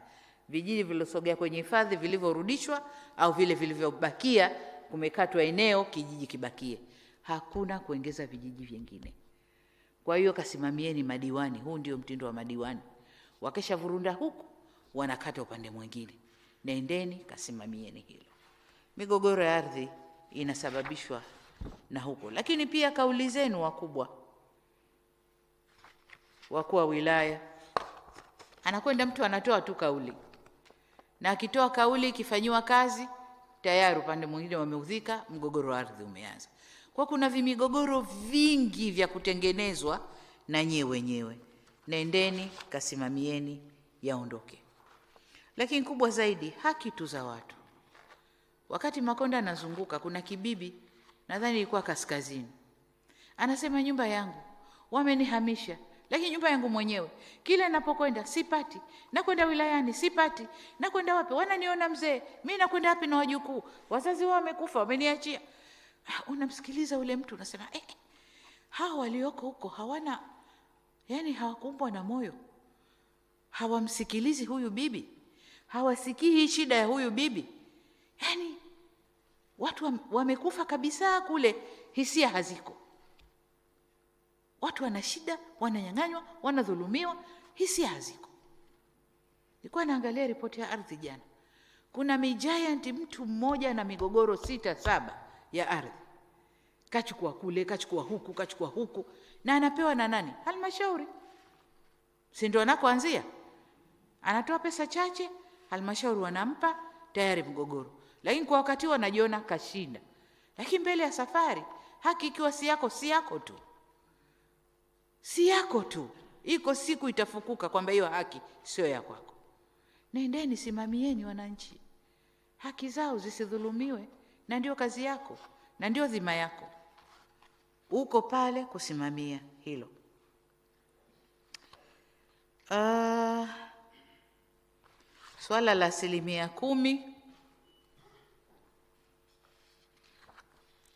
Vijiji vilosogea kwenye hifadhi vilivyorudishwa, au vile vilivyobakia kumekatwa eneo, kijiji kibakie. Hakuna kuongeza vijiji vingine. Kwa hiyo kasimamieni madiwani, huu ndio mtindo wa madiwani. Wakesha vurunda huku, wanakata upande mwingine. Nendeni kasimamieni hilo. Migogoro ya ardhi inasababishwa na huko. Lakini pia kauli zenu wakubwa. wakuu wa wilaya, anakwenda mtu anatoa tu kauli, na akitoa kauli ikifanyiwa kazi tayari upande mwingine wameudhika, mgogoro wa ardhi umeanza. Kwa kuna vimigogoro vingi vya kutengenezwa na nyewe wenyewe. Nendeni kasimamieni yaondoke. Lakini kubwa zaidi, haki tu za watu. Wakati Makonda anazunguka, kuna kibibi, nadhani ilikuwa kaskazini, anasema nyumba yangu wamenihamisha, lakini nyumba yangu mwenyewe kila ninapokwenda sipati, nakwenda wilayani sipati, nakwenda wapi wananiona mzee, mimi nakwenda wapi na wajukuu, wazazi wao wamekufa wameniachia. Unamsikiliza ule mtu unasema hao walioko huko hawana, yani hawakumbwa na moyo, hawamsikilizi huyu bibi, hawasikii hii shida ya huyu bibi. Yani watu wamekufa kabisa kule, hisia haziko. Watu wana shida, wananyang'anywa, wanadhulumiwa, hisia haziko. Nilikuwa naangalia ripoti ya ardhi jana. Kuna giant mtu mmoja na migogoro 6-7 ya ardhi. Kachukua kule, kachukua huku, na anapewa na nani? Halmashauri. Si ndio anakoanzia? Anatoa pesa chache, halmashauri wanampa, tayari mgogoro. Lakini kwa wakati huo anajiona kashinda. Lakini mbele ya safari, haki ikiwa si yako tu. Si yako tu. Iko siku itafukuka kwamba hiyo haki sio ya kwako. Nendeni simamieni wananchi. Haki zao zisidhulumiwe, na ndio kazi yako, na ndio dhima yako. Uko pale kusimamia hilo. Swala la 10%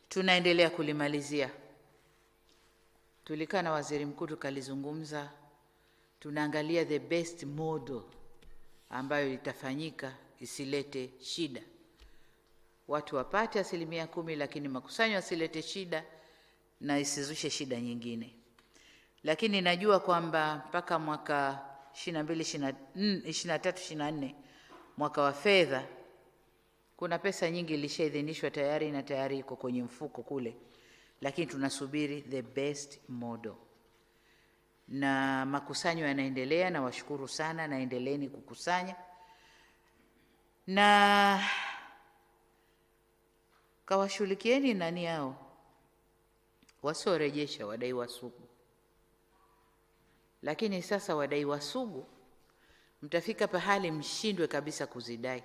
tunaendelea kulimalizia. Tulikaa na waziri mkuu tukalizungumza, tunaangalia the best model ambayo itafanyika isilete shida. Watu wapate 10%, lakini makusanyo yasilete shida na isizushe shida nyingine. Lakini najua kwamba mpaka mwaka 23-24 mwaka wa fedha kuna pesa nyingi ilishaidhinishwa tayari na tayari iko kwenye mfuko kule, lakini tunasubiri the best model. Na makusanyo yanaendelea, na washukuru sana, naendeleeni kukusanya. Na kawashughulikieni nani hao wasiorejesha wadai wasugu. Lakini sasa wadai wasugu mtafika pahali mshindwe kabisa kuzidai,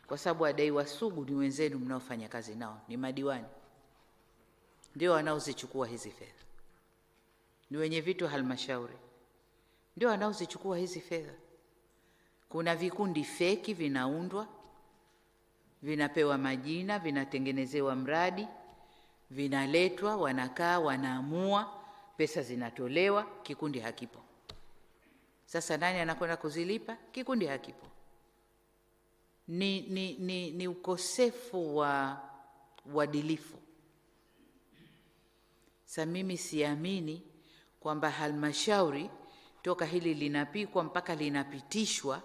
kwa sababu wadai wasugu ni wenzenu mnaofanya kazi nao, ni madiwani. Ndio wanaozichukua hizi fedha. Ni wenye vitu halmashauri ndio wanaozichukua hizi fedha. Kuna vikundi feki vinaundwa, vinapewa majina, vinatengenezewa mradi, vinaletwa, wanakaa, wanaamua, pesa zinatolewa, kikundi hakipo. Sasa nani anakwenda kuzilipa? Kikundi hakipo. Ni ukosefu wa uadilifu. Sasa mimi siamini kwamba halmashauri toka hili linapikwa mpaka linapitishwa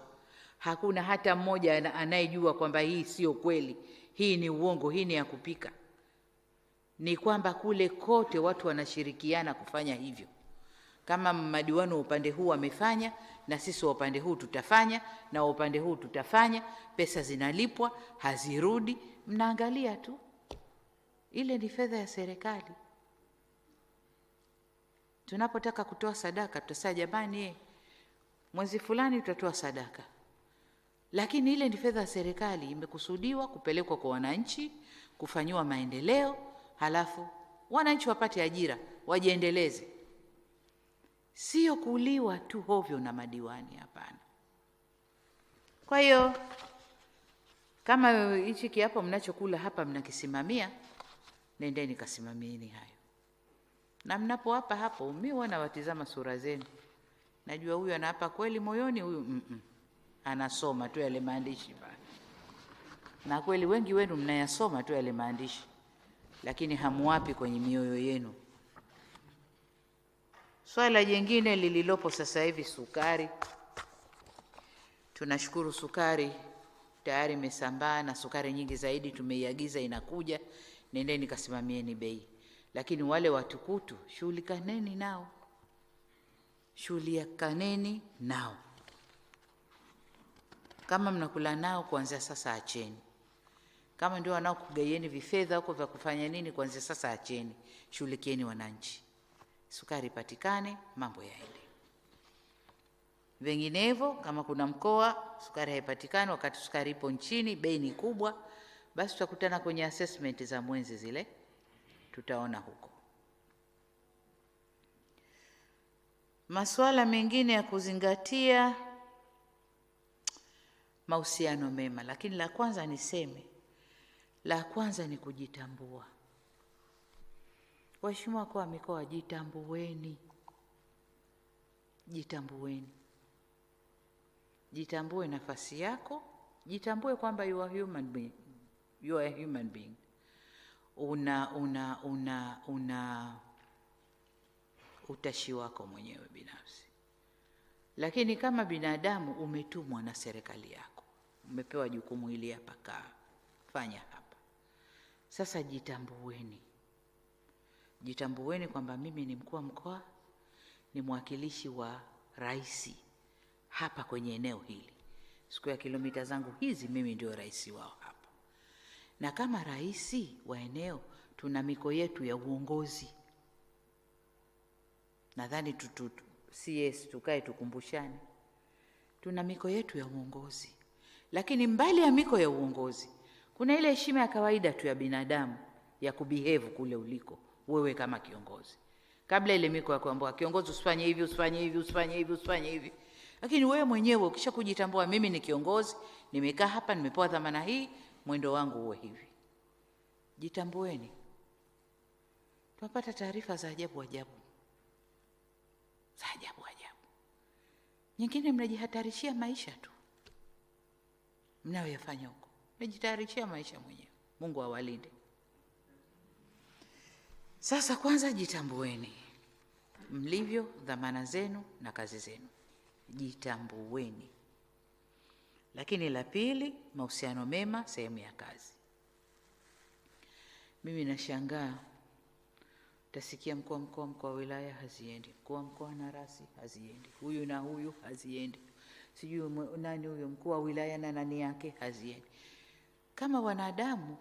hakuna hata mmoja anayejua kwamba hii sio kweli, hii ni uongo, hii ni ya kupika. Ni kwamba kule kote watu wanashirikiana kufanya hivyo. Kama madiwani wa upande huu wamefanya, na sisi wa upande huu tutafanya, na wa upande huu tutafanya, pesa zinalipwa, hazirudi, mnaangalia tu. Ile ni fedha ya serikali. Tunapotaka kutoa sadaka, tutasema jamani, mwezi fulani tutatoa sadaka. Lakini ile ni fedha ya serikali, imekusudiwa kupelekwa kwa wananchi, kufanyiwa maendeleo, halafu wananchi wapate ajira, wajiendeleze. Sio kuliwa tu hovyo na madiwani, hapana. Kwa hiyo kama hichi kiapo mnachokula hapa mnakisimamia, nendeni kasimamieni hayo. Na mnapo hapa hapo, mimi huwa watizama sura zenu. Najua huyu anaapa kweli moyoni, huyu anasoma tu yale maandishi pale. Na kweli wengi wenu mnayasoma tu yale maandishi, lakini hamuwapi kwenye mioyo yenu. Swala jingine lililopo sasa hivi, sukari. Tunashukuru sukari tayari imesambaa, na sukari nyingi zaidi tumeiagiza inakuja. Nendeni kasimamieni bei. Lakini wale watukutu shughulikaneni nao. shughulikaneni nao. Kama mnakula nao kuanzia sasa acheni. Kama ndio wanaokugaieni vifedha huko vya kufanya nini, kuanzia sasa acheni. Shughulikieni wananchi. Sukari patikane, mambo yaende. Vinginevyo kama kuna mkoa sukari haipatikani wakati sukari ipo nchini, bei ni kubwa, basi tutakutana kwenye assessment za mwenzi zile, tutaona huko. Masuala mengine ya kuzingatia, mahusiano mema, lakini la kwanza niseme, la kwanza ni kujitambua. Waheshimiwa wakuu wa mikoa, jitambueni. Jitambueni. Jitambue nafasi yako, jitambue kwamba you are human being. You are a human being. Una utashi wako mwenyewe binafsi. Lakini kama binadamu umetumwa na serikali yako. Umepewa jukumu hili hapa, fanya hapa. Sasa jitambueni. Jitambueni kwamba mimi ni mkuu wa mkoa, ni mwakilishi wa rais hapa kwenye eneo hili. Siku ya kilomita zangu hizi mimi ndio rais wao hapa. Na kama rais wa eneo tuna miko yetu ya uongozi. Nadhani tukae tukumbushane. Tuna miko yetu ya uongozi. Lakini mbali ya miko ya uongozi, kuna ile heshima ya kawaida tu ya binadamu ya kubehave kule uliko wewe kama kiongozi. Kabla ile miko ya kuambiwa kiongozi usifanye hivi, usifanye hivi, usifanye hivi, usifanye hivi. Lakini wewe mwenyewe ukisha kujitambua, mimi ni kiongozi, nimekaa hapa, nimepewa dhamana hii, mwendo wangu uwe hivi. Jitambueni. Tunapata taarifa za ajabu ajabu. Za ajabu ajabu. Nyingine mnajihatarishia maisha tu. Mnayoyafanya huko. Mnajihatarishia maisha mwenyewe. Mungu awalinde. Sasa kwanza jitambueni. Mlivyo, dhamana zenu na kazi zenu. Jitambueni. Lakini la pili, mahusiano mema sehemu ya kazi. Mimi nashangaa, utasikia mkuu wa mkoa, mkuu wa wilaya haziendi, mkuu wa mkoa na rasi haziendi, huyu na huyu haziendi, sijui nani huyo mkuu wa wilaya na nani yake haziendi. Kama wanadamu,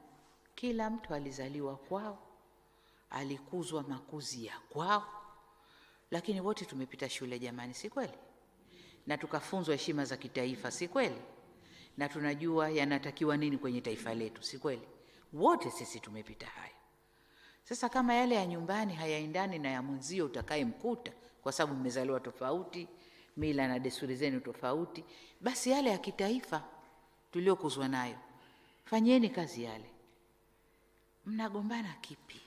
kila mtu alizaliwa kwao, alikuzwa makuzi ya kwao, lakini wote tumepita shule jamani, si kweli? Na tukafunzwa heshima za kitaifa, si kweli? Na tunajua yanatakiwa nini kwenye taifa letu, si kweli? Wote sisi tumepita hayo. Sasa kama yale ya nyumbani hayaendani na ya mwenzio utakayemkuta, kwa sababu mmezaliwa tofauti, mila na desturi zenu tofauti, basi yale ya kitaifa tuliokuzwa nayo, fanyeni kazi yale. Mnagombana kipi?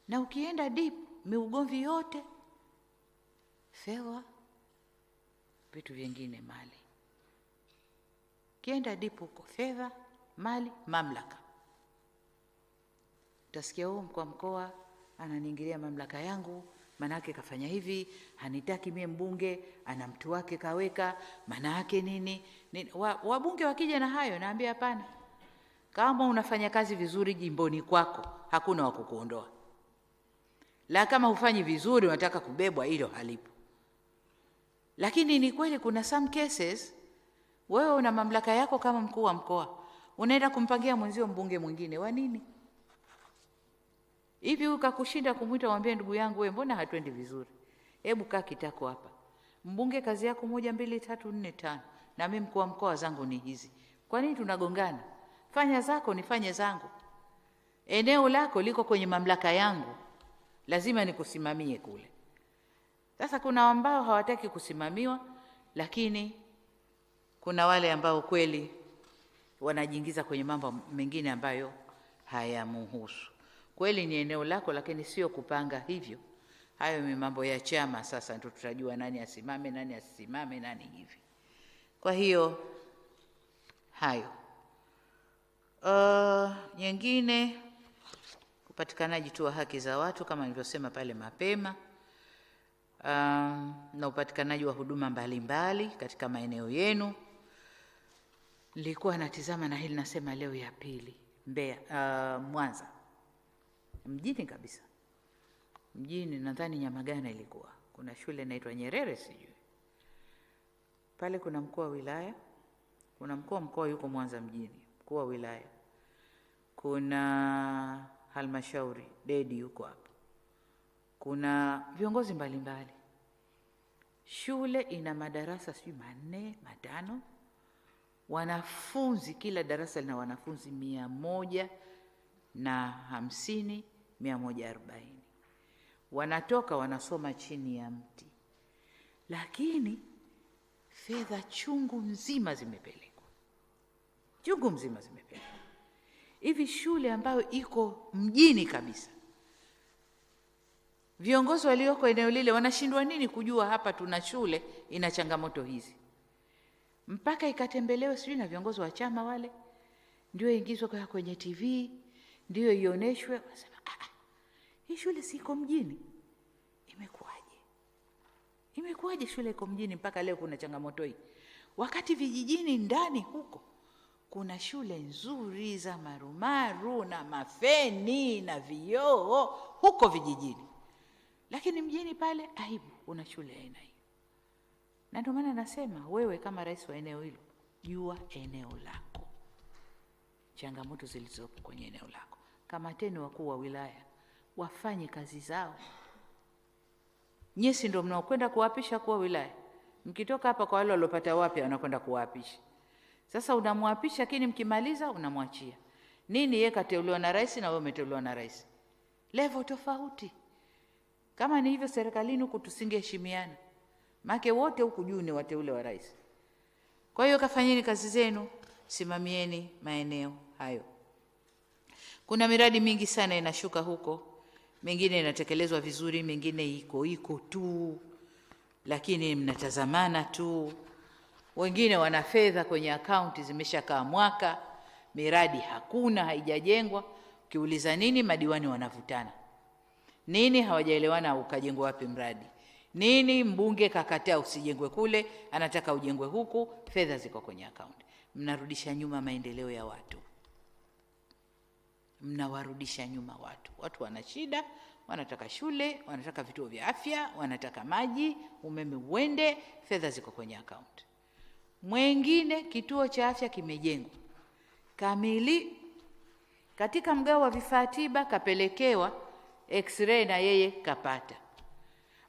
Na ukienda deep, miugomvi yote, fedha, vitu vingine, mali. Kienda deep huko, fedha, mali, mamlaka. Utasikia huo mkuu wa mkoa ananiingilia mamlaka yangu, manake kafanya hivi, hanitaki mie mbunge, ana mtu wake kaweka, manake nini? Wabunge wakija na hayo, naambia hapana. Kama unafanya kazi vizuri jimboni kwako, hakuna wa kukuondoa. La kama hufanyi vizuri unataka kubebwa, hilo halipo. Lakini ni kweli kuna some cases wewe una mamlaka yako kama mkuu wa mkoa, unaenda kumpangia mwenzio mbunge mwingine, wa nini? Hivi ukakushinda kumuita mwambie ndugu yangu wewe mbona hatuendi vizuri? Hebu kaa kitako hapa. Mbunge kazi yako 1 2 3 4 5 na mimi mkuu wa mkoa zangu ni hizi. Kwa nini tunagongana? Fanya zako nifanye zangu. Eneo lako liko kwenye mamlaka yangu. Lazima nikusimamie kule. Sasa kuna ambao hawataki kusimamiwa, lakini kuna wale ambao kweli wanajiingiza kwenye mambo mengine ambayo hayamuhusu. Kweli ni eneo lako, lakini sio kupanga hivyo. Hayo ni mambo ya chama, sasa ndio tutajua nani asimame, nani asisimame, nani hivi. Kwa hiyo hayo. Nyingine, upatikanaji tu wa haki za watu kama nilivyosema pale mapema. Na upatikanaji wa huduma mbalimbali katika maeneo yenu. Nilikuwa natizama na hili nasema leo ya pili. Mbeya, Mwanza. Mjini kabisa. Mjini nadhani Nyamagana ilikuwa. kuna shule inaitwa Nyerere sijui. Pale kuna mkuu wa wilaya, kuna mkuu wa mkoa yuko Mwanza mjini, mkuu wa wilaya. Kuna halmashauri, dedi yuko hapo. Kuna viongozi mbalimbali. Shule ina madarasa sijui 4, 5. Wanafunzi, kila darasa lina wanafunzi 150, 140. Wanatoka wanasoma chini ya mti. Lakini fedha chungu nzima zimepelekwa. Chungu mzima zimepelekwa. Hivi shule ambayo iko mjini kabisa, viongozi walioko eneo lile wanashindwa nini kujua hapa tuna shule ina changamoto hizi? Mpaka ikatembelewe sijui na viongozi wa chama wale, ndio ingizwe kwenye TV, ndio ioneshwe. Wasema hii shule siko mjini. Imekuwaje shule iko mjini mpaka leo kuna changamoto hii? Wakati vijijini ndani huko kuna shule nzuri za marumaru na mafeni na vioo huko vijijini. Lakini mjini pale aibu, una shule aina hiyo. Na ndio maana nasema wewe kama rais wa eneo hilo, jua eneo lako, changamoto zilizopo kwenye eneo lako. Kamateni wakuu wa wilaya wafanye kazi zao. Nyesi ndio mnaokwenda kuapisha kuwa wilaya. Mkitoka hapa kwa wale waliopata wapya wanakwenda kuapisha. Sasa unamwapisha, lakini mkimaliza unamwachia. Nini yeye kateuliwa na rais na wewe umeteuliwa na rais? Level tofauti. Kama ni hivyo serikalini huku tusingeheshimiana. Maana wote huku juu ni wateule wa rais. Kwa hiyo kafanyeni kazi zenu, simamieni maeneo hayo. Kuna miradi mingi sana inashuka huko. Mengine inatekelezwa vizuri, mengine iko tu. Lakini mnatazamana tu. Wengine wana fedha kwenye akaunti zimeshakaa mwaka, miradi hakuna, haijajengwa. Ukiuliza nini, madiwani wanavutana. Nini hawajaelewana ukajengwa wapi mradi? Nini mbunge kakataa usijengwe kule, anataka ujengwe huku, fedha ziko kwenye akaunti. Mnarudisha nyuma maendeleo ya watu. Mnawarudisha nyuma watu. Watu wana shida, wanataka shule, wanataka vituo vya afya, wanataka maji, umeme uende, fedha ziko kwenye akaunti. Mwingine kituo cha afya kimejengwa kamili, katika mgao wa vifaa tiba kapelekewa x-ray na yeye kapata.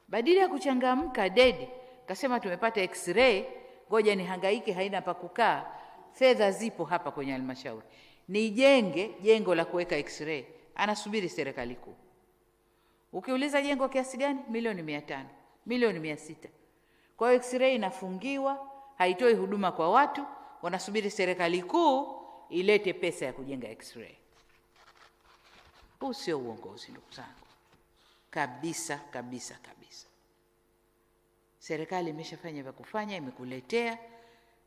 Badala ya kuchangamka dedi, kasema tumepata x-ray, ngoja nihangaike, haina pa kukaa, fedha zipo hapa kwenye halmashauri, nijenge jengo la kuweka x-ray. Anasubiri serikali kuu. Ukiuliza jengo kiasi gani? milioni 500, milioni 600. Kwa hiyo x-ray inafungiwa, haitoi huduma kwa watu, wanasubiri serikali kuu ilete pesa ya kujenga x-ray. Huu sio uongozi ndugu zangu. Kabisa, kabisa, kabisa. Serikali imeshafanya vya kufanya, imekuletea.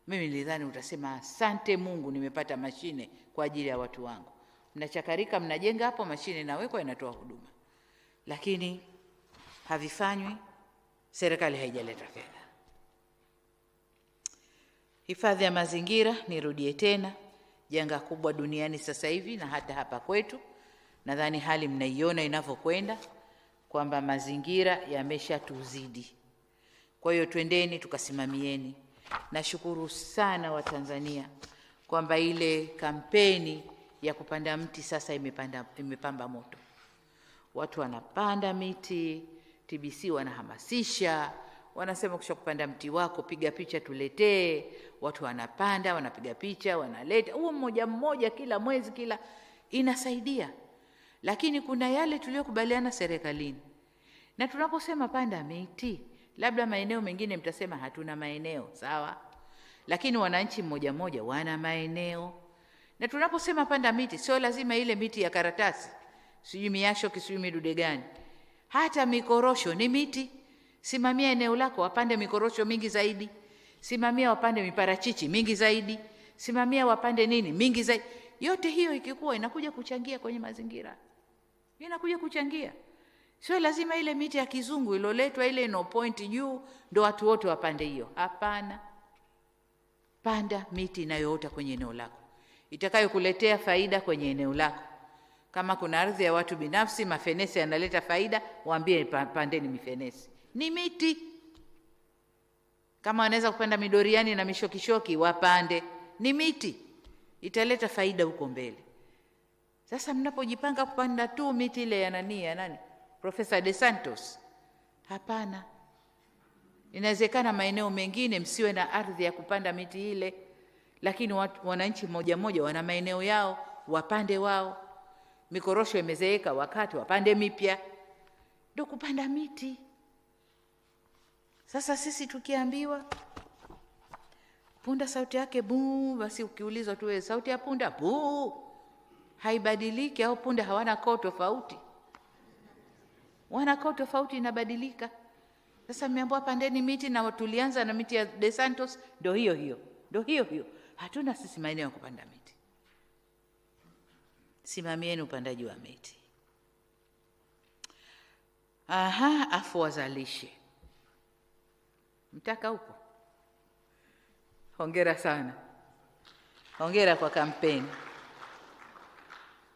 Mimi nilidhani utasema asante Mungu nimepata mashine kwa ajili ya watu wangu. Mnachakarika, mnajenga hapo, mashine inawekwa inatoa huduma. Lakini havifanywi, serikali haijaleta fedha. Hifadhi ya mazingira, nirudie tena, janga kubwa duniani sasa hivi na hata hapa kwetu. Nadhani hali mnaiona inavyokwenda, kwamba mazingira yameshatuzidi. Kwa hiyo twendeni tukasimamieni. Nashukuru sana Watanzania kwamba ile kampeni ya kupanda mti sasa imepamba moto. Watu wanapanda miti, TBC wanahamasisha, wanasema kisha kupanda mti wako piga picha tuletee. Watu wanapanda, wanapiga picha, wanaleta. Huo mmoja kila mwezi, kila inasaidia. Lakini kuna yale tuliyokubaliana serikalini. Na tunaposema panda miti, labda maeneo mengine mtasema hatuna maeneo, sawa? Lakini wananchi mmoja wana maeneo. Na tunaposema panda miti, sio lazima ile miti ya karatasi, sijui miasho, sijui midude gani. Hata mikorosho ni miti. Simamia eneo lako wapande mikorosho mingi zaidi. Simamia wapande miparachichi mingi zaidi. Simamia wapande nini mingi zaidi. Yote hiyo ikikuwa inakuja kuchangia kwenye mazingira. Inakuja kuchangia. Sio lazima ile miti ya kizungu iloletwa ile no point juu ndo watu wote wapande hiyo. Hapana. Panda miti inayoota kwenye eneo lako, itakayokuletea faida kwenye eneo lako. Kama kuna ardhi ya watu binafsi, mafenesi yanaleta faida, waambie pandeni mifenesi. ni miti. Kama wanaweza kupanda midoriani na mishokishoki wapande, ni miti, italeta faida huko mbele. Sasa mnapojipanga kupanda tu miti ile ya nani Profesa De Santos, hapana. Inawezekana maeneo mengine msiwe na ardhi ya kupanda miti ile, lakini wananchi mmoja mmoja wana maeneo yao, wapande wao. Mikorosho imezeeka, wakati wapande mipya, ndio kupanda miti. Sasa sisi tukiambiwa punda sauti yake buu, basi ukiulizwa tu sauti ya punda buu, haibadiliki, au punda hawana koo tofauti? Wana koo tofauti, inabadilika. Sasa mmeambiwa pandeni miti, na tulianza na miti ya De Santos, ndio hiyo. Hatuna sisi maeneo ya kupanda miti. Simamieni upandaji wa miti. Afu wazalishe. Mtaka huko. Hongera sana. Hongera kwa kampeni.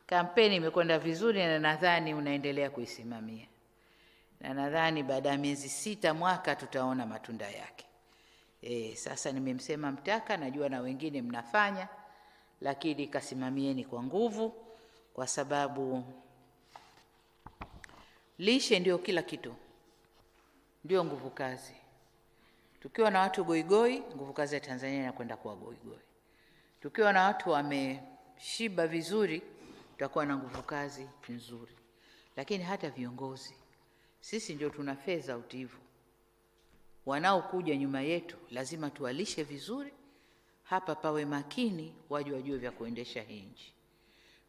Kampeni imekwenda vizuri, na nadhani unaendelea kuisimamia. Na nadhani baada ya miezi 6 mwaka tutaona matunda yake. Sasa nimemsema Mtaka, najua na wengine mnafanya, lakini kasimamieni kwa nguvu, kwa sababu lishe ndio kila kitu. Ndio nguvu kazi. Tukiwa na watu goigoi, nguvu kazi ya Tanzania inakwenda kuwa goigoi. Tukiwa na watu wameshiba vizuri, tutakuwa na nguvu kazi nzuri. Lakini hata viongozi, sisi ndio tuna fedha utivu. Wanaokuja nyuma yetu lazima tuwalishe vizuri, hapa pawe makini, wajue vya kuendesha hii nchi.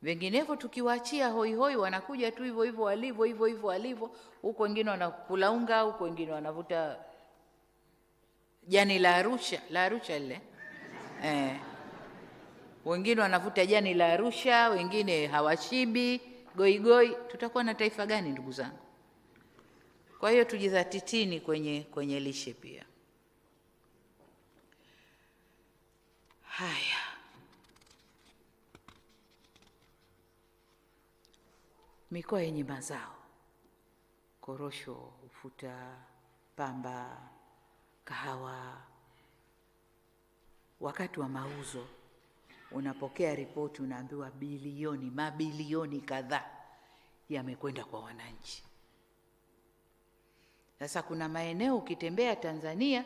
Vinginevyo tukiwaachia hoi hoi, wanakuja tu hivyo walivyo, huko wengine wanakula unga, huko wengine wanavuta jani la Arusha lile. Wengine wanavuta jani la Arusha, wengine hawashibi, goigoi. Tutakuwa na taifa gani, ndugu zangu? Kwa hiyo tujidhatitini kwenye lishe pia. Haya. Mikoa yenye mazao: korosho, ufuta, pamba, kahawa. Wakati wa mauzo unapokea ripoti, unaambiwa mabilioni kadhaa yamekwenda kwa wananchi. Sasa kuna maeneo ukitembea Tanzania,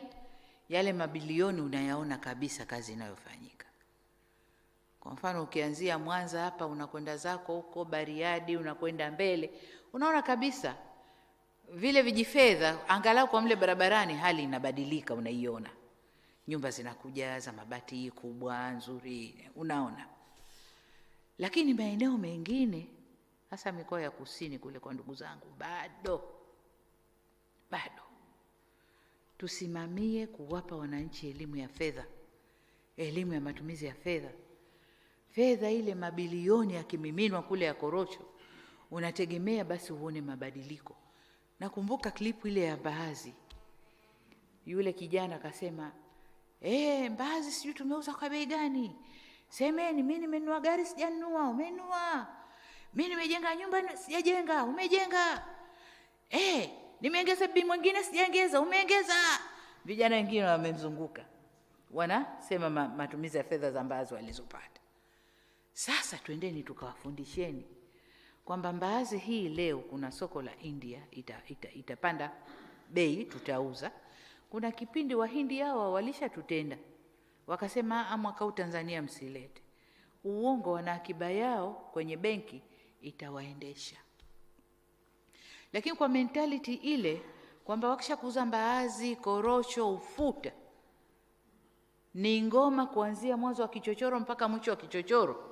yale mabilioni unayaona kabisa kazi inayofanyika. Kwa mfano ukianzia Mwanza hapa, unakwenda zako huko Bariadi, unakwenda mbele, unaona kabisa vile vijifedha, angalau kwa mle barabarani hali inabadilika, unaiona. Nyumba zinakuja za mabati kubwa nzuri, unaona. Lakini maeneo mengine, hasa mikoa ya kusini kule kwa ndugu zangu, bado tusimamie kuwapa wananchi elimu ya fedha, elimu ya matumizi ya fedha. Fedha ile mabilioni yakimiminwa kule ya korosho, unategemea basi uone mabadiliko. Nakumbuka klipu ile ya mbaazi, yule kijana akasema, mbaazi sijui tumeuza kwa bei gani? Semeni, mimi nimenunua gari sijanunua, umenunua. Mimi nimejenga nyumba sijajenga, umejenga. Nimeongeza bibi mwingine sijaongeza, umeongeza. Vijana wengine wamemzunguka, wanasema matumizi ya fedha za mbaazi walizopata. Sasa twendeni tukawafundisheni kwamba mbaazi hii leo kuna soko la India itapanda bei, tutauza. Kuna kipindi Wahindi hao walishatutenda, wakasema mwaka huu Tanzania msilete. Uongo, wana akiba yao kwenye benki, itawaendesha. Lakini kwa mentality ile kwamba wakisha kuuza mbaazi, korosho, ufuta, ni ngoma kuanzia mwanzo wa kichochoro mpaka mwisho wa kichochoro.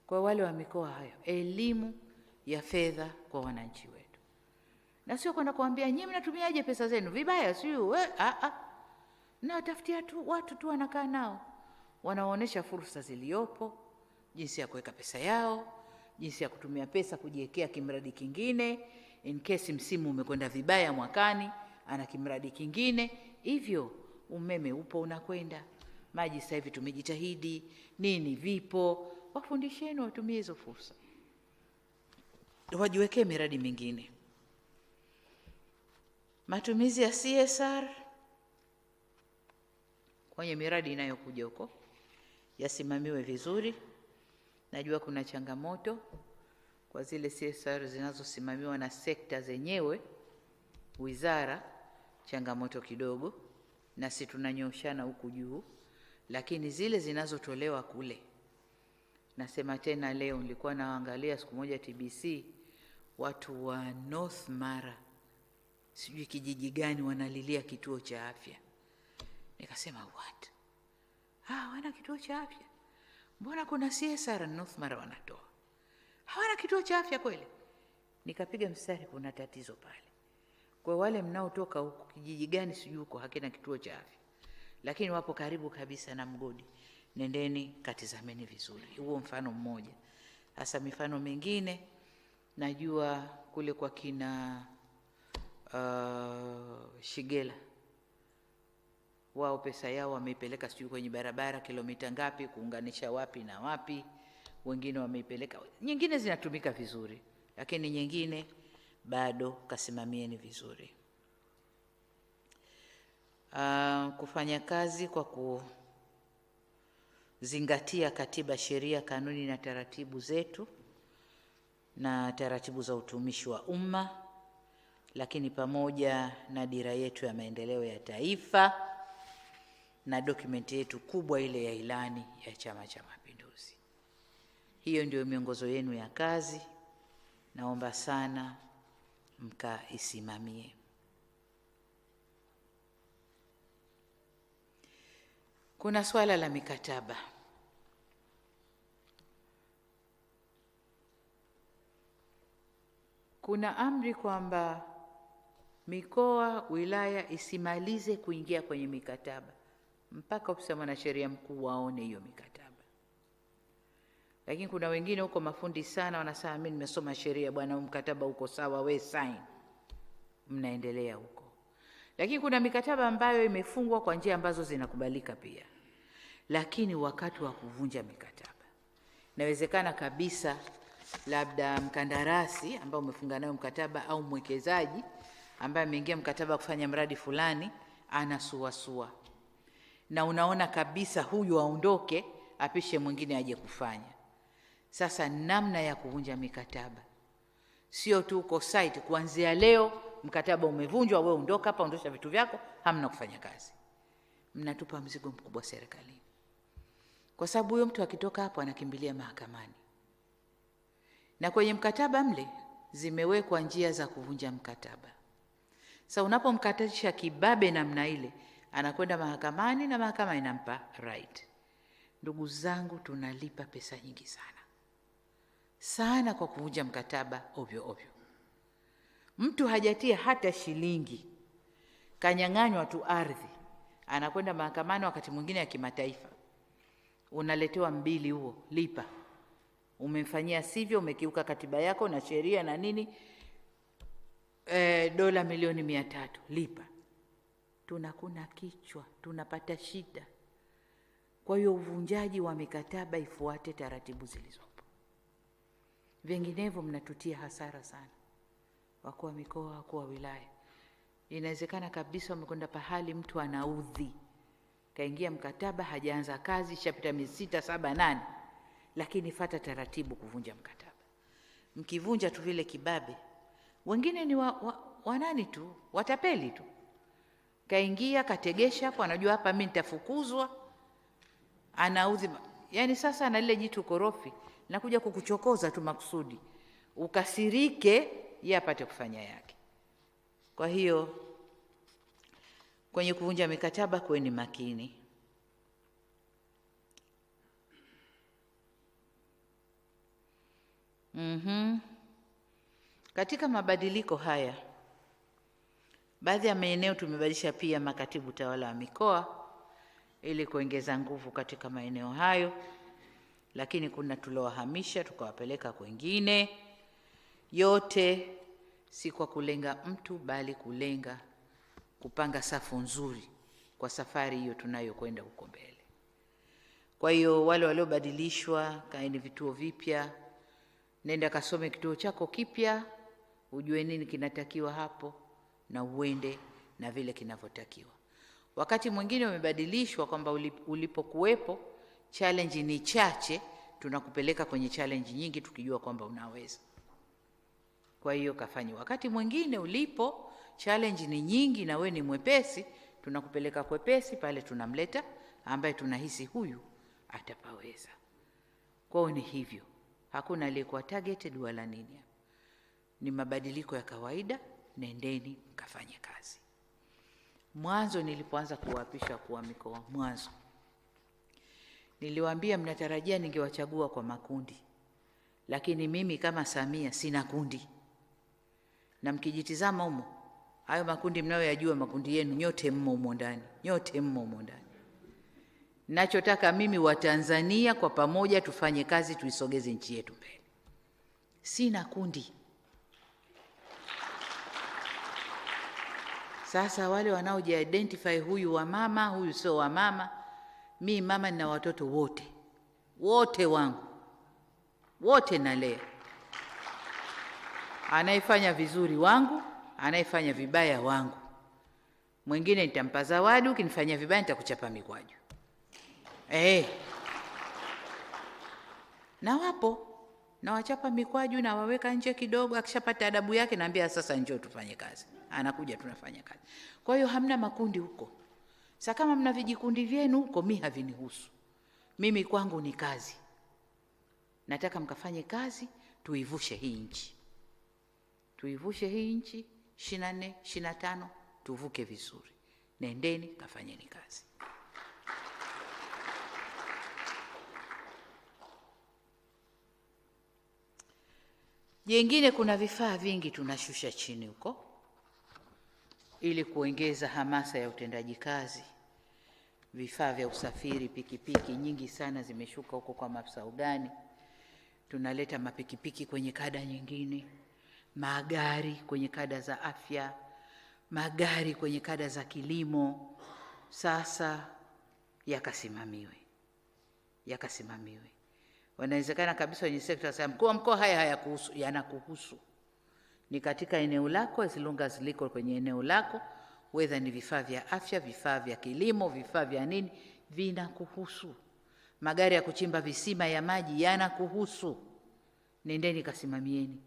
Kwa wale wa mikoa hayo, elimu ya fedha kwa wananchi wetu. Na sio kwenda kuambia nyinyi mnatumiaje pesa zenu vibaya, sio na watafutia tu watu tu wanakaa nao, wanaonesha fursa ziliopo, jinsi ya kuweka pesa yao, jinsi ya kutumia pesa kujiwekea kimradi kingine in case msimu umekwenda vibaya mwakani, ana kimradi kingine. Hivyo umeme upo unakwenda, maji sasa hivi tumejitahidi, nini vipo, wafundisheni watumie hizo fursa, wajiwekee miradi mingine. Matumizi ya CSR kwenye miradi inayokuja huko yasimamiwe vizuri. Najua kuna changamoto kwa zile CSR zinazosimamiwa na sekta zenyewe, wizara, changamoto kidogo, na si tunanyoshana huku juu, lakini zile zinazotolewa kule. Nasema tena leo, nilikuwa naangalia siku moja TBC, watu wa North Mara, sijui kijiji gani, wanalilia kituo cha afya. Nikasema what? Wana kituo cha afya? Mbona kuna CSR North Mara wanatoa? Hawana kituo cha afya kweli? Nikapiga mstari, kuna tatizo pale. Kwa wale mnaotoka huko kijiji gani sijui huko hakina kituo cha afya, lakini wapo karibu kabisa na mgodi, nendeni katizameni vizuri. Huo mfano mmoja. Hasa mifano mingine najua kule kwa kina Shigela, wao pesa yao wameipeleka sijui kwenye barabara kilomita ngapi kuunganisha wapi na wapi. Wengine wameipeleka, nyingine zinatumika vizuri, lakini nyingine bado kasimamieni vizuri. Kufanya kazi kwa kuzingatia katiba, sheria, kanuni na taratibu zetu na taratibu za utumishi wa umma, lakini pamoja na dira yetu ya maendeleo ya taifa na dokumenti yetu kubwa ile ya ilani ya Chama cha Mapinduzi. Hiyo ndio miongozo yenu ya kazi. Naomba sana mkaisimamie. Kuna swala la mikataba. Kuna amri kwamba mikoa, wilaya isimalize kuingia kwenye mikataba mpaka ofisi ya mwanasheria mkuu waone hiyo mikataba. Lakini kuna wengine huko mafundi sana wanasema mimi nimesoma sheria bwana, mkataba uko sawa, we sign. Mnaendelea huko. Lakini kuna mikataba ambayo imefungwa kwa njia ambazo zinakubalika pia. Lakini wakati wa kuvunja mikataba, inawezekana kabisa labda mkandarasi ambao umefunga nayo mkataba au mwekezaji ambaye ameingia mkataba kufanya mradi fulani anasuasua, na unaona kabisa huyu aondoke apishe mwingine aje kufanya. Sasa namna ya kuvunja mikataba sio tu uko site, kuanzia leo mkataba umevunjwa, wewe ondoka hapa, ondosha vitu vyako, hamna kufanya kazi. Mnatupa mzigo mkubwa serikalini, kwa sababu huyo mtu akitoka hapo anakimbilia mahakamani, na kwenye mkataba mle zimewekwa njia za kuvunja mkataba. Sasa unapomkatisha kibabe namna ile, anakwenda mahakamani na mahakama inampa right. Ndugu zangu, tunalipa pesa nyingi sana kwa kuvunja mkataba ovyo ovyo. Mtu hajatia hata shilingi, kanyang'anywa tu ardhi, anakwenda mahakamani, wakati mwingine ya kimataifa, unaletewa mbili, huo lipa. Umemfanyia sivyo, umekiuka katiba yako na sheria na nini, dola milioni 300 lipa. Tunakuna kichwa, tunapata shida. Kwa hiyo uvunjaji wa mikataba ifuate taratibu zilizopo, vinginevyo mnatutia hasara sana. Wakuu wa mikoa, wakuu wa wilaya, inawezekana kabisa umekwenda pahali mtu anaudhi, kaingia mkataba, hajaanza kazi, shapita miezi 6, 7, 8, lakini fata taratibu kuvunja mkataba. Mkivunja tu vile kibabe, wengine ni wanani tu, watapeli tu. Kaingia kategesha hapo, anajua hapa mimi nitafukuzwa, anaudhi. Yani sasa na lile jitu korofi nakuja kukuchokoza tu makusudi ukasirike, yeye apate kufanya yake. Kwa hiyo kwenye kuvunja mikataba kuweni makini. Katika mabadiliko haya, baadhi ya maeneo tumebadilisha pia makatibu tawala wa mikoa ili kuongeza nguvu katika maeneo hayo, lakini kuna tuliowahamisha tukawapeleka kwingine. Yote si kwa kulenga mtu, bali kulenga kupanga safu nzuri kwa safari hiyo tunayokwenda huko mbele. Kwa hiyo wale waliobadilishwa, kaeni vituo vipya, nenda kasome kituo chako kipya, ujue nini kinatakiwa hapo, na uende na vile kinavyotakiwa. Wakati mwingine umebadilishwa kwamba ulipokuwepo challenge ni chache, tunakupeleka kwenye challenge nyingi tukijua kwamba unaweza. Kwa hiyo kafanya. Wakati mwingine ulipo challenge ni nyingi na we ni mwepesi, tunakupeleka kwepesi, pale tunamleta ambaye tunahisi huyu atapaweza. Kwa hiyo ni hivyo. Hakuna aliyekuwa targeted wala nini. Ni mabadiliko ya kawaida, nendeni mkafanye kazi. Mwanzo nilipoanza kuwaapisha kuwa mikoa, mwanzo niliwaambia mnatarajia ningewachagua kwa makundi. Lakini mimi kama Samia sina kundi. Na mkijitizama humo, hayo makundi mnayoyajua makundi yenu, nyote mmo humo ndani. Nyote mmo humo ndani. Ninachotaka mimi Watanzania kwa pamoja tufanye kazi, tuisogeze nchi yetu mbele. Sina kundi. Sasa wale wanaoji-identify huyu wa mama, huyu sio wa mama, mimi mama nina watoto wote. Wote wangu. Wote nalea. Anayefanya vizuri wangu, anayefanya vibaya wangu. Mwingine nitampa zawadi, ukinifanyia vibaya nitakuchapa mikwaju. Na wapo, na wachapa mikwaju na waweka nje kidogo, akishapata adabu yake naambia sasa njoo tufanye kazi. Anakuja tunafanya kazi. Kwa hiyo hamna makundi huko. Sasa kama mna vijikundi vyenu huko, mimi havinihusu. Mimi kwangu ni kazi. Nataka mkafanye kazi, tuivushe hii nchi. Tuivushe hii nchi 24, 25, tuvuke vizuri. Nendeni kafanyeni kazi. Jengine, kuna vifaa vingi tunashusha chini huko ili kuongeza hamasa ya utendaji kazi. Vifaa vya usafiri, pikipiki nyingi sana zimeshuka huko kwa maafisa ugani. Tunaleta mapikipiki kwenye kada nyingine, magari kwenye kada za afya, magari kwenye kada za kilimo. Sasa yakasimamiwe. Wanawezekana kabisa wenye sekta za mkuu wa mkoa haya kuhusu, yanakuhusu. Ni katika eneo lako, as long as liko kwenye eneo lako, whether ni vifaa vya afya, vifaa vya kilimo, vifaa vya nini, vinakuhusu. Magari ya kuchimba visima ya maji yanakuhusu. Nendeni kasimamieni.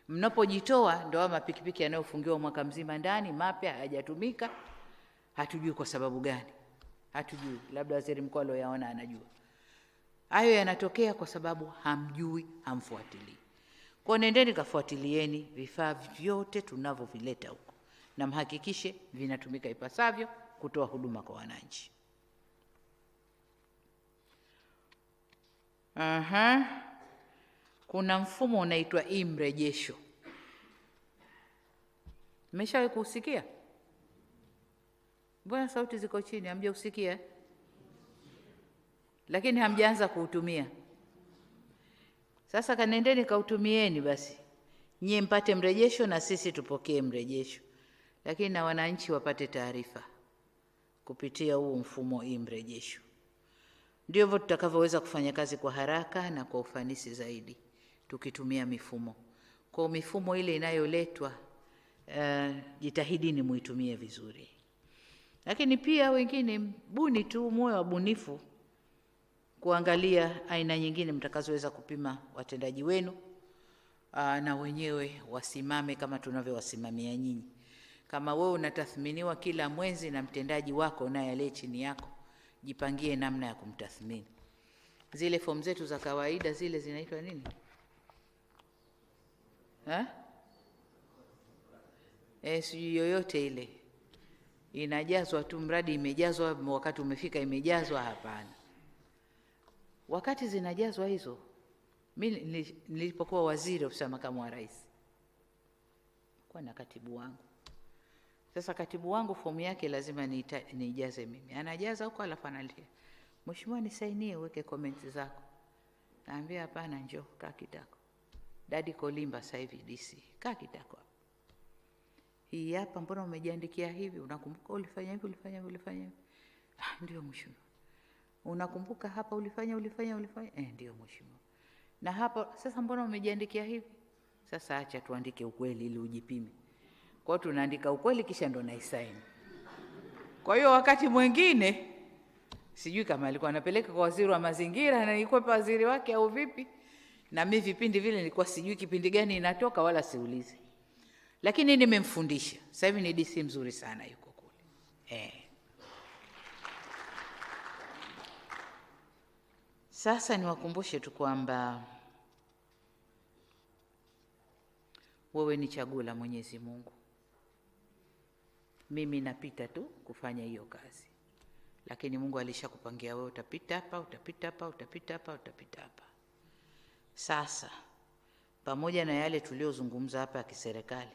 Mnapojitoa ndio mapikipiki yanayofungiwa mwaka mzima ndani, mapya hayajatumika, hatujui kwa sababu gani. Hatujui, labda waziri mkuu aliyoyaona anajua. Hayo yanatokea kwa sababu hamjui, hamfuatilii. Kwa nendeni kafuatilieni vifaa vyote tunavyovileta huko na mhakikishe vinatumika ipasavyo kutoa huduma kwa wananchi. Kuna mfumo unaitwa mrejesho. Mmeshawahi kusikia? Mbona sauti ziko chini, hamjausikia? Lakini hamjaanza kuutumia. Sasa kanendeni kautumieni basi. Nyie mpate mrejesho na sisi tupokee mrejesho. Lakini na wananchi wapate taarifa kupitia huu mfumo mrejesho. Ndio hivyo tutakavyoweza kufanya kazi kwa haraka na kwa ufanisi zaidi tukitumia mifumo. Kwa mifumo ile inayoletwa, jitahidini muitumie vizuri. Lakini pia wengine buni tu, moyo wa bunifu kuangalia aina nyingine mtakazoweza kupima watendaji wenu, na wenyewe wasimame kama tunavyowasimamia nyinyi. Kama wewe unatathminiwa kila mwezi na mtendaji wako naye aliye chini yako, jipangie namna ya kumtathmini. Zile fomu zetu za kawaida zile zinaitwa nini? Sijui yoyote ile. Inajazwa tu, mradi imejazwa, wakati umefika imejazwa, hapana. Wakati zinajazwa hizo, mimi nilipokuwa waziri ofisi ya makamu wa rais, kwa na katibu wangu. Sasa katibu wangu fomu yake lazima niijaze mimi. Anajaza huko alafu analia, "Mheshimiwa nisainie uweke comments zako." Naambia hapana, njoo kaa kitako. Dadi Kolimba sasa hivi DC, kaa kitako. Hii hapa, mbona umejiandikia hivi? Unakumbuka ulifanya hivi, ulifanya hivi? Ndio mheshimiwa. Unakumbuka hapa ulifanya? Ndio mheshimiwa. Na hapa sasa mbona umejiandikia hivi? Sasa acha tuandike ukweli ili ujipime. Kwa hiyo tunaandika ukweli kisha ndo naisaini. Kwa hiyo wakati mwingine sijui kama alikuwa anapeleka kwa waziri wa mazingira na nilikuwa waziri wake au vipi, na mimi vipindi vile nilikuwa sijui kipindi gani inatoka wala siulizi. Lakini nimemfundisha. Sasa hivi ni DC mzuri sana yuko kule. Sasa niwakumbushe tu kwamba wewe ni chaguo la Mwenyezi Mungu. Mimi napita tu kufanya hiyo kazi. Lakini Mungu alishakupangia wewe utapita hapa, utapita hapa, utapita hapa, utapita hapa. Sasa pamoja na yale tuliozungumza hapa ya kiserikali,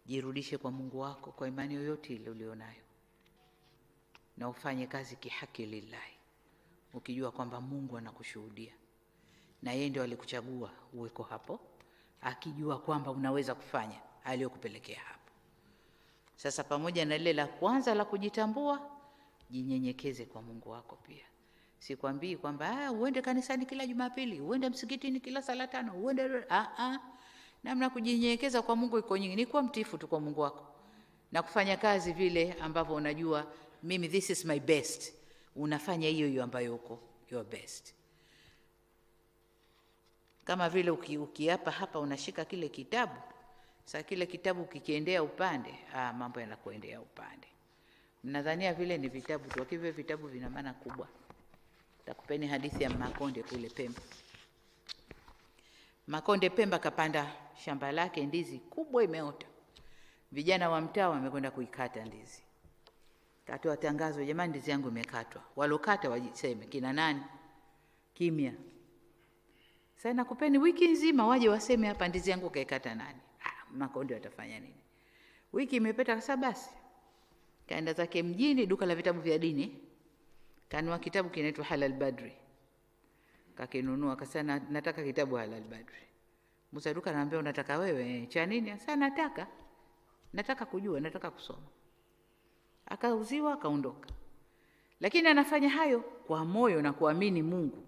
jirudishe kwa Mungu wako kwa imani yoyote ile ulionayo. Na ufanye kazi kihaki lillahi. Ukijua kwamba Mungu anakushuhudia. Na yeye ndio alikuchagua uweko hapo, akijua kwamba unaweza kufanya aliyokupelekea hapo. Sasa pamoja na lile la kwanza la kujitambua, jinyenyekeze kwa Mungu wako pia. Sikwambii kwamba uende kanisani kila Jumapili, uende msikitini kila sala tano, uende namna kujinyenyekeza kwa Mungu iko nyingi. Ni kuwa mtiifu tu kwa Mungu wako na kufanya kazi vile ambavyo unajua mimi this is my best. Unafanya hiyo hiyo ambayo uko your best. Kama vile ukiapa hapa unashika kile kitabu, sasa kile kitabu kikiendea upande, mambo yanakuendea upande. Mnadhania vile ni vitabu tu, lakini vitabu vina maana kubwa. Takupeni hadithi ya Makonde kule Pemba. Makonde Pemba kapanda shamba lake, ndizi kubwa imeota. Vijana wa mtaa wamekwenda kuikata ndizi. Katoa tangazo, jamani ndizi yangu imekatwa. Walokata wajiseme kina nani? Kimya. Sasa nakupeni wiki nzima waje waseme hapa ndizi yangu kaikata nani. Makonde watafanya nini? Wiki imepita sasa basi. Kaenda zake mjini duka la vitabu vya dini. Kanunua kitabu kinaitwa Halal Badri. Kakinunua akasema nataka kitabu Halal Badri. Musa duka anamwambia unataka wewe cha nini? Sasa nataka kujua, nataka kusoma. Akauziwa akaondoka. Lakini anafanya hayo kwa moyo na kuamini Mungu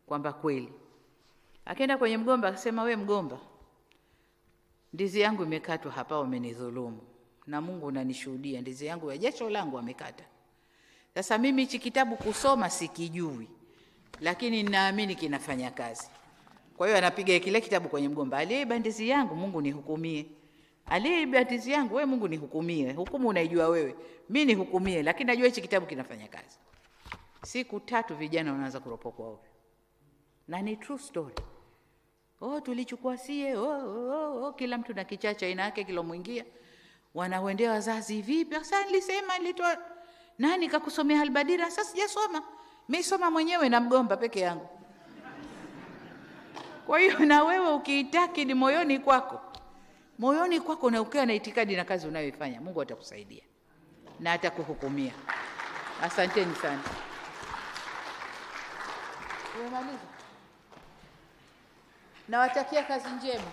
kwamba kweli. Akaenda kwenye mgomba akasema we mgomba, ndizi yangu imekatwa hapa, wamenidhulumu. Na Mungu unanishuhudia ndizi yangu ya jasho langu wamekata. Sasa mimi hichi kitabu kusoma sikijui, lakini ninaamini kinafanya kazi. Kwa hiyo anapiga kile kitabu kwenye mgomba, aliyeiba ndizi yangu Mungu nihukumie. Aliyeiba ndizi yangu wewe Mungu nihukumie. Hukumu unaijua wewe, mimi nihukumie, lakini najua hichi kitabu kinafanya kazi. Siku 3 vijana wanaanza kuropokwa ovyo. Na ni true story. Tulichukua sie, kila mtu na kichacha aina yake kilomwingia. Wanaoendea wazazi vipi? Sasa nilisema nilitoa nani kakusomea Halbadira? Sasa sijasoma. Mimi soma mwenyewe na mgomba peke yangu. Kwa hiyo na wewe ukiitaki ni moyoni kwako na ukiwa na itikadi na kazi unayoifanya, Mungu atakusaidia na atakuhukumia. Asanteni sana. Umemaliza? Nawatakia kazi njema.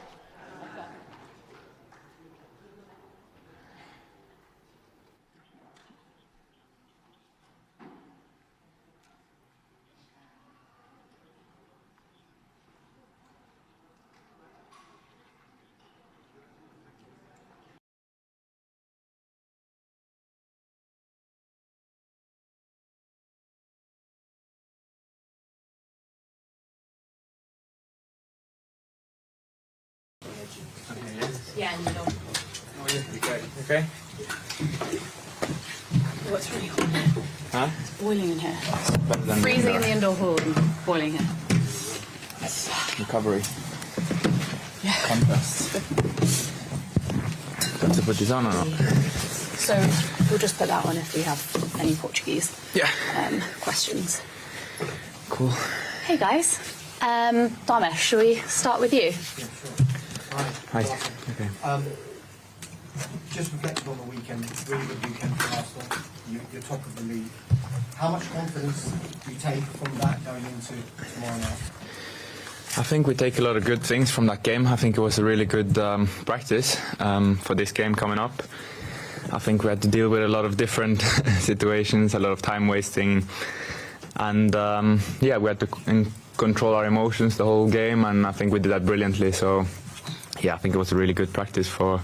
Yeah, and you don't. Oh, yeah. Okay. What's really hot in here? Huh? It's boiling in here. Better than Freezing in the indoor hall and boiling here. recovery. Yeah. Contrast. Got to put this on or not? So we'll just put that on if we have any Portuguese questions. Cool. Hey guys. Dharmesh, shall we start with you? Yeah, sure. Hi. Okay. Just reflecting on the weekend, really good weekend for Arsenal. You're top of the league. How much confidence do you take from that going into tomorrow night? I think we take a lot of good things from that game. I think it was a really good practice for this game coming up. I think we had to deal with a lot of different situations, a lot of time wasting, and yeah, we had to control our emotions the whole game, and I think we did that brilliantly. So yeah, I think it was a really good practice for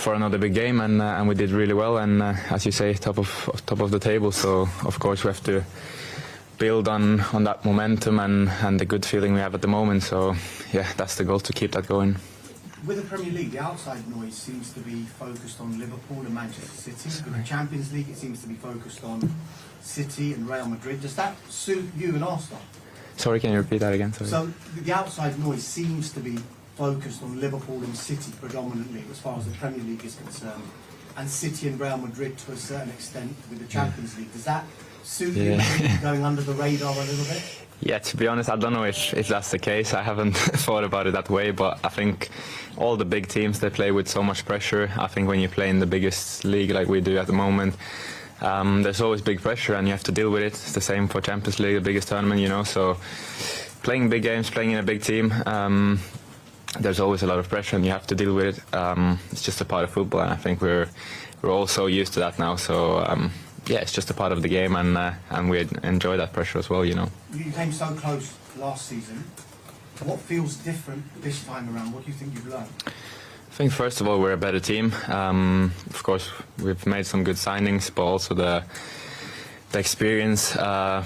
for another big game, and we did really well. And as you say, top of the table. So of course we have to build on that momentum and the good feeling we have at the moment. So yeah, that's the goal, to keep that going. With the Premier League, the outside noise seems to be focused on Liverpool and Manchester City. With the Champions League, it seems to be focused on City and Real Madrid. Does that suit you and Arsenal? Sorry, can you repeat that again? Sorry. So the outside noise seems to be focused on Liverpool and City predominantly, as far as the Premier League is concerned, and City and Real Madrid to a certain extent with the Champions League. Does that suit you, going under the radar a little bit? Yeah, to be honest, I don't know if that's the case. I haven't thought about it that way, but I think all the big teams, they play with so much pressure. I think when you play in the biggest league like we do at the moment, there's always big pressure and you have to deal with it. It's the same for Champions League, the biggest tournament, you know. So playing big games, playing in a big team, there's always a lot of pressure and you have to deal with it. It's just a part of football, and I think we're all so used to that now. So yeah, it's just a part of the game, and we enjoy that pressure as well, you know. You came so close last season. What feels different this time around? What do you think you've learned? I think first of all we're a better team. Of course we've made some good signings, but also the experience,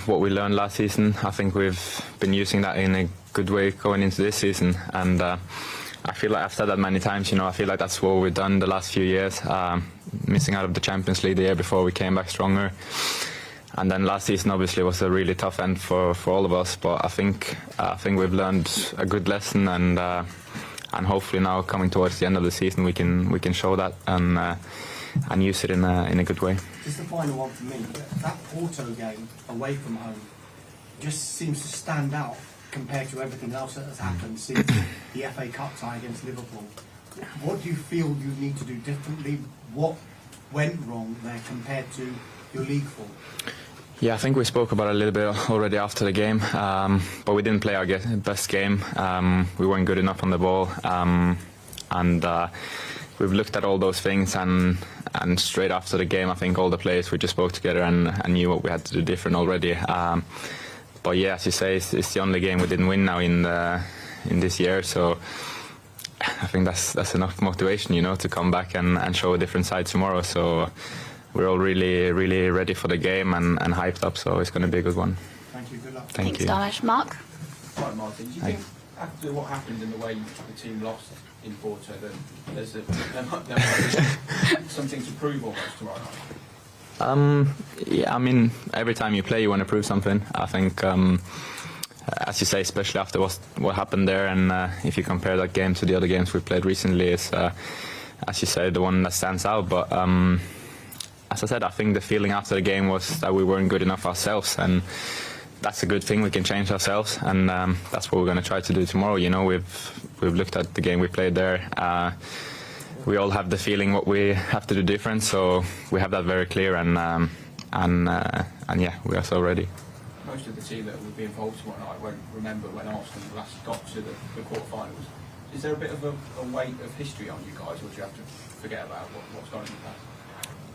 what we learned last season, I think we've been using that in a good way going into this season. And I feel like I've said that many times, you know, I feel like that's what we've done the last few years, missing out of the Champions League the year before, we came back stronger. And then last season obviously was a really tough end for all of us, but I think we've learned a good lesson, and hopefully now coming towards the end of the season we can show that and use it in a good way. Just the final one for me, that Porto game away from home just seems to stand out compared to everything else that has happened since the FA Cup tie against Liverpool. What do you feel you need to do differently? What went wrong there compared to your league form? Yeah, I think we spoke about it a little bit already after the game, but we didn't play our best game. We weren't good enough on the ball, and we've looked at all those things, and straight after the game I think all the players, we just spoke together and knew what we had to do different already. But yeah, as you say, it's the only game we didn't win now in this year, so I think that's enough motivation, you know, to come back and show a different side tomorrow. So we're all really ready for the game and hyped up, so it's going to be a good one. Thank you, good luck. Thank you. Thanks, Mark. Right, Martin, do you think after what happened in the way the team lost in Porto, that there might be something to prove almost tomorrow night? Yeah, I mean, every time you play you want to prove something. I think, as you say, especially after what happened there, and if you compare that game to the other games we played recently, it's, as you say, the one that stands out. But as I said, I think the feeling after the game was that we weren't good enough ourselves, and that's a good thing. We can change ourselves, and that's what we're going to try to do tomorrow. You know, we've looked at the game we played there. We all have the feeling what we have to do different, so we have that very clear, and yeah, we are so ready. Most of the team that will be involved tomorrow night won't remember when Arsenal last got to the quarterfinals. Is there a bit of a weight of history on you guys, or do you have to forget about what's gone in the past?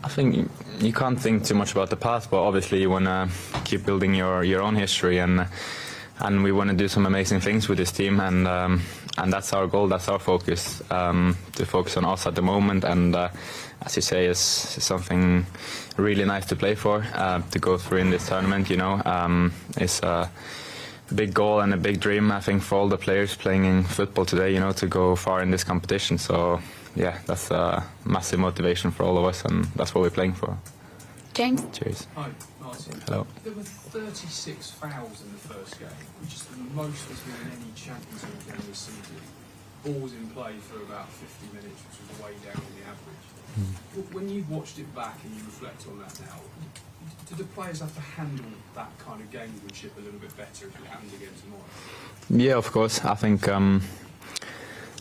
I think you can't think too much about the past, but obviously you want to keep building your own history, and we want to do some amazing things with this team, and that's our goal, that's our focus, to focus on us at the moment, and as you say, it's something really nice to play for, to go through in this tournament, you know. It's a big goal and a big dream, I think, for all the players playing in football today, you know, to go far in this competition. So yeah, that's a massive motivation for all of us, and that's what we're playing for. James? Cheers. Hi, Martin. Hello. There were 36 fouls in the first game, which is the most there's been in any Champions League game this season. Balls in play for about 50 minutes, which was way down on the average. When you've watched it back and you reflect on that now, do the players have to handle that kind of gamesmanship a little bit better if it happens again tomorrow? Yeah, of course. I think,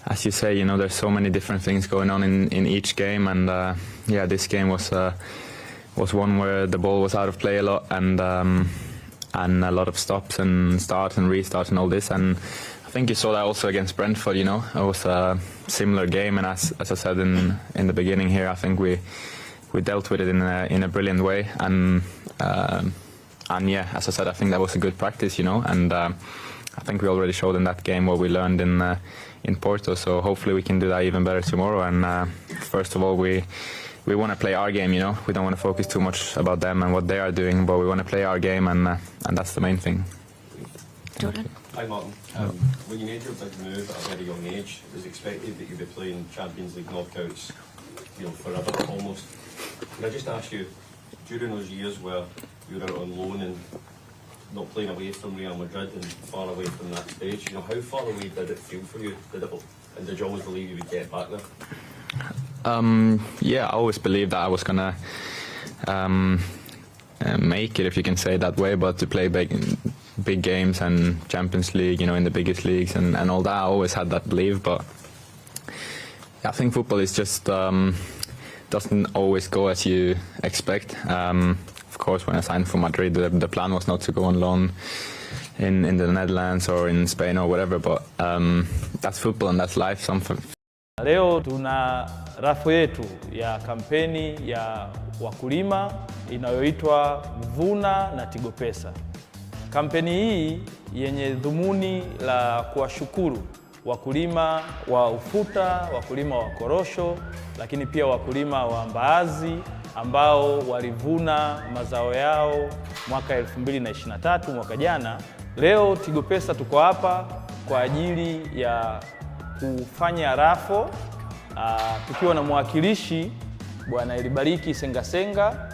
as you say, you know, there's so many different things going on in each game, and yeah, this game was one where the ball was out of play a lot, and a lot of stops and start and restart and all this, and I think you saw that also against Brentford. You know, it was a similar game, and as I said in the beginning here, I think we dealt with it in a brilliant way, and yeah, as I said, I think that was a good practice, you know, and I think we already showed in that game what we learned in Porto. So hopefully we can do that even better tomorrow. And first of all, we want to play our game. You know, we don't want to focus too much about them and what they are doing, but we want to play our game, and that's the main thing. Jordan. Hi Martin. When you made your big move at a very young age, it was expected that you'd be playing Champions League knockouts, you know, forever almost. Can I just ask you, during those years where you were out on loan and not playing away from Real Madrid and far away from that stage, you know, how far away did it feel for you? And did you always believe you would get back there? Yeah, I always believed that I was gonna make it, if you can say it that way, but to play big games and Champions League, you know, in the biggest leagues and all that, I always had that belief. But I think football is just doesn't always go as you expect. Of course, when I signed for Madrid, the plan was not to go on loan in the Netherlands or in Spain or whatever, but that's football and that's life. Leo tuna rafu yetu ya kampeni ya wakulima inayoitwa Vuna na Tigo Pesa. Kampeni hii yenye dhumuni la kuwashukuru wakulima wa ufuta, wakulima wa korosho, lakini pia wakulima wa mbaazi ambao walivuna mazao yao mwaka 2023 mwaka jana. Leo Tigo Pesa tuko hapa kwa ajili ya kufanya rafo tukiwa na mwakilishi Bwana Elibariki Sengasenga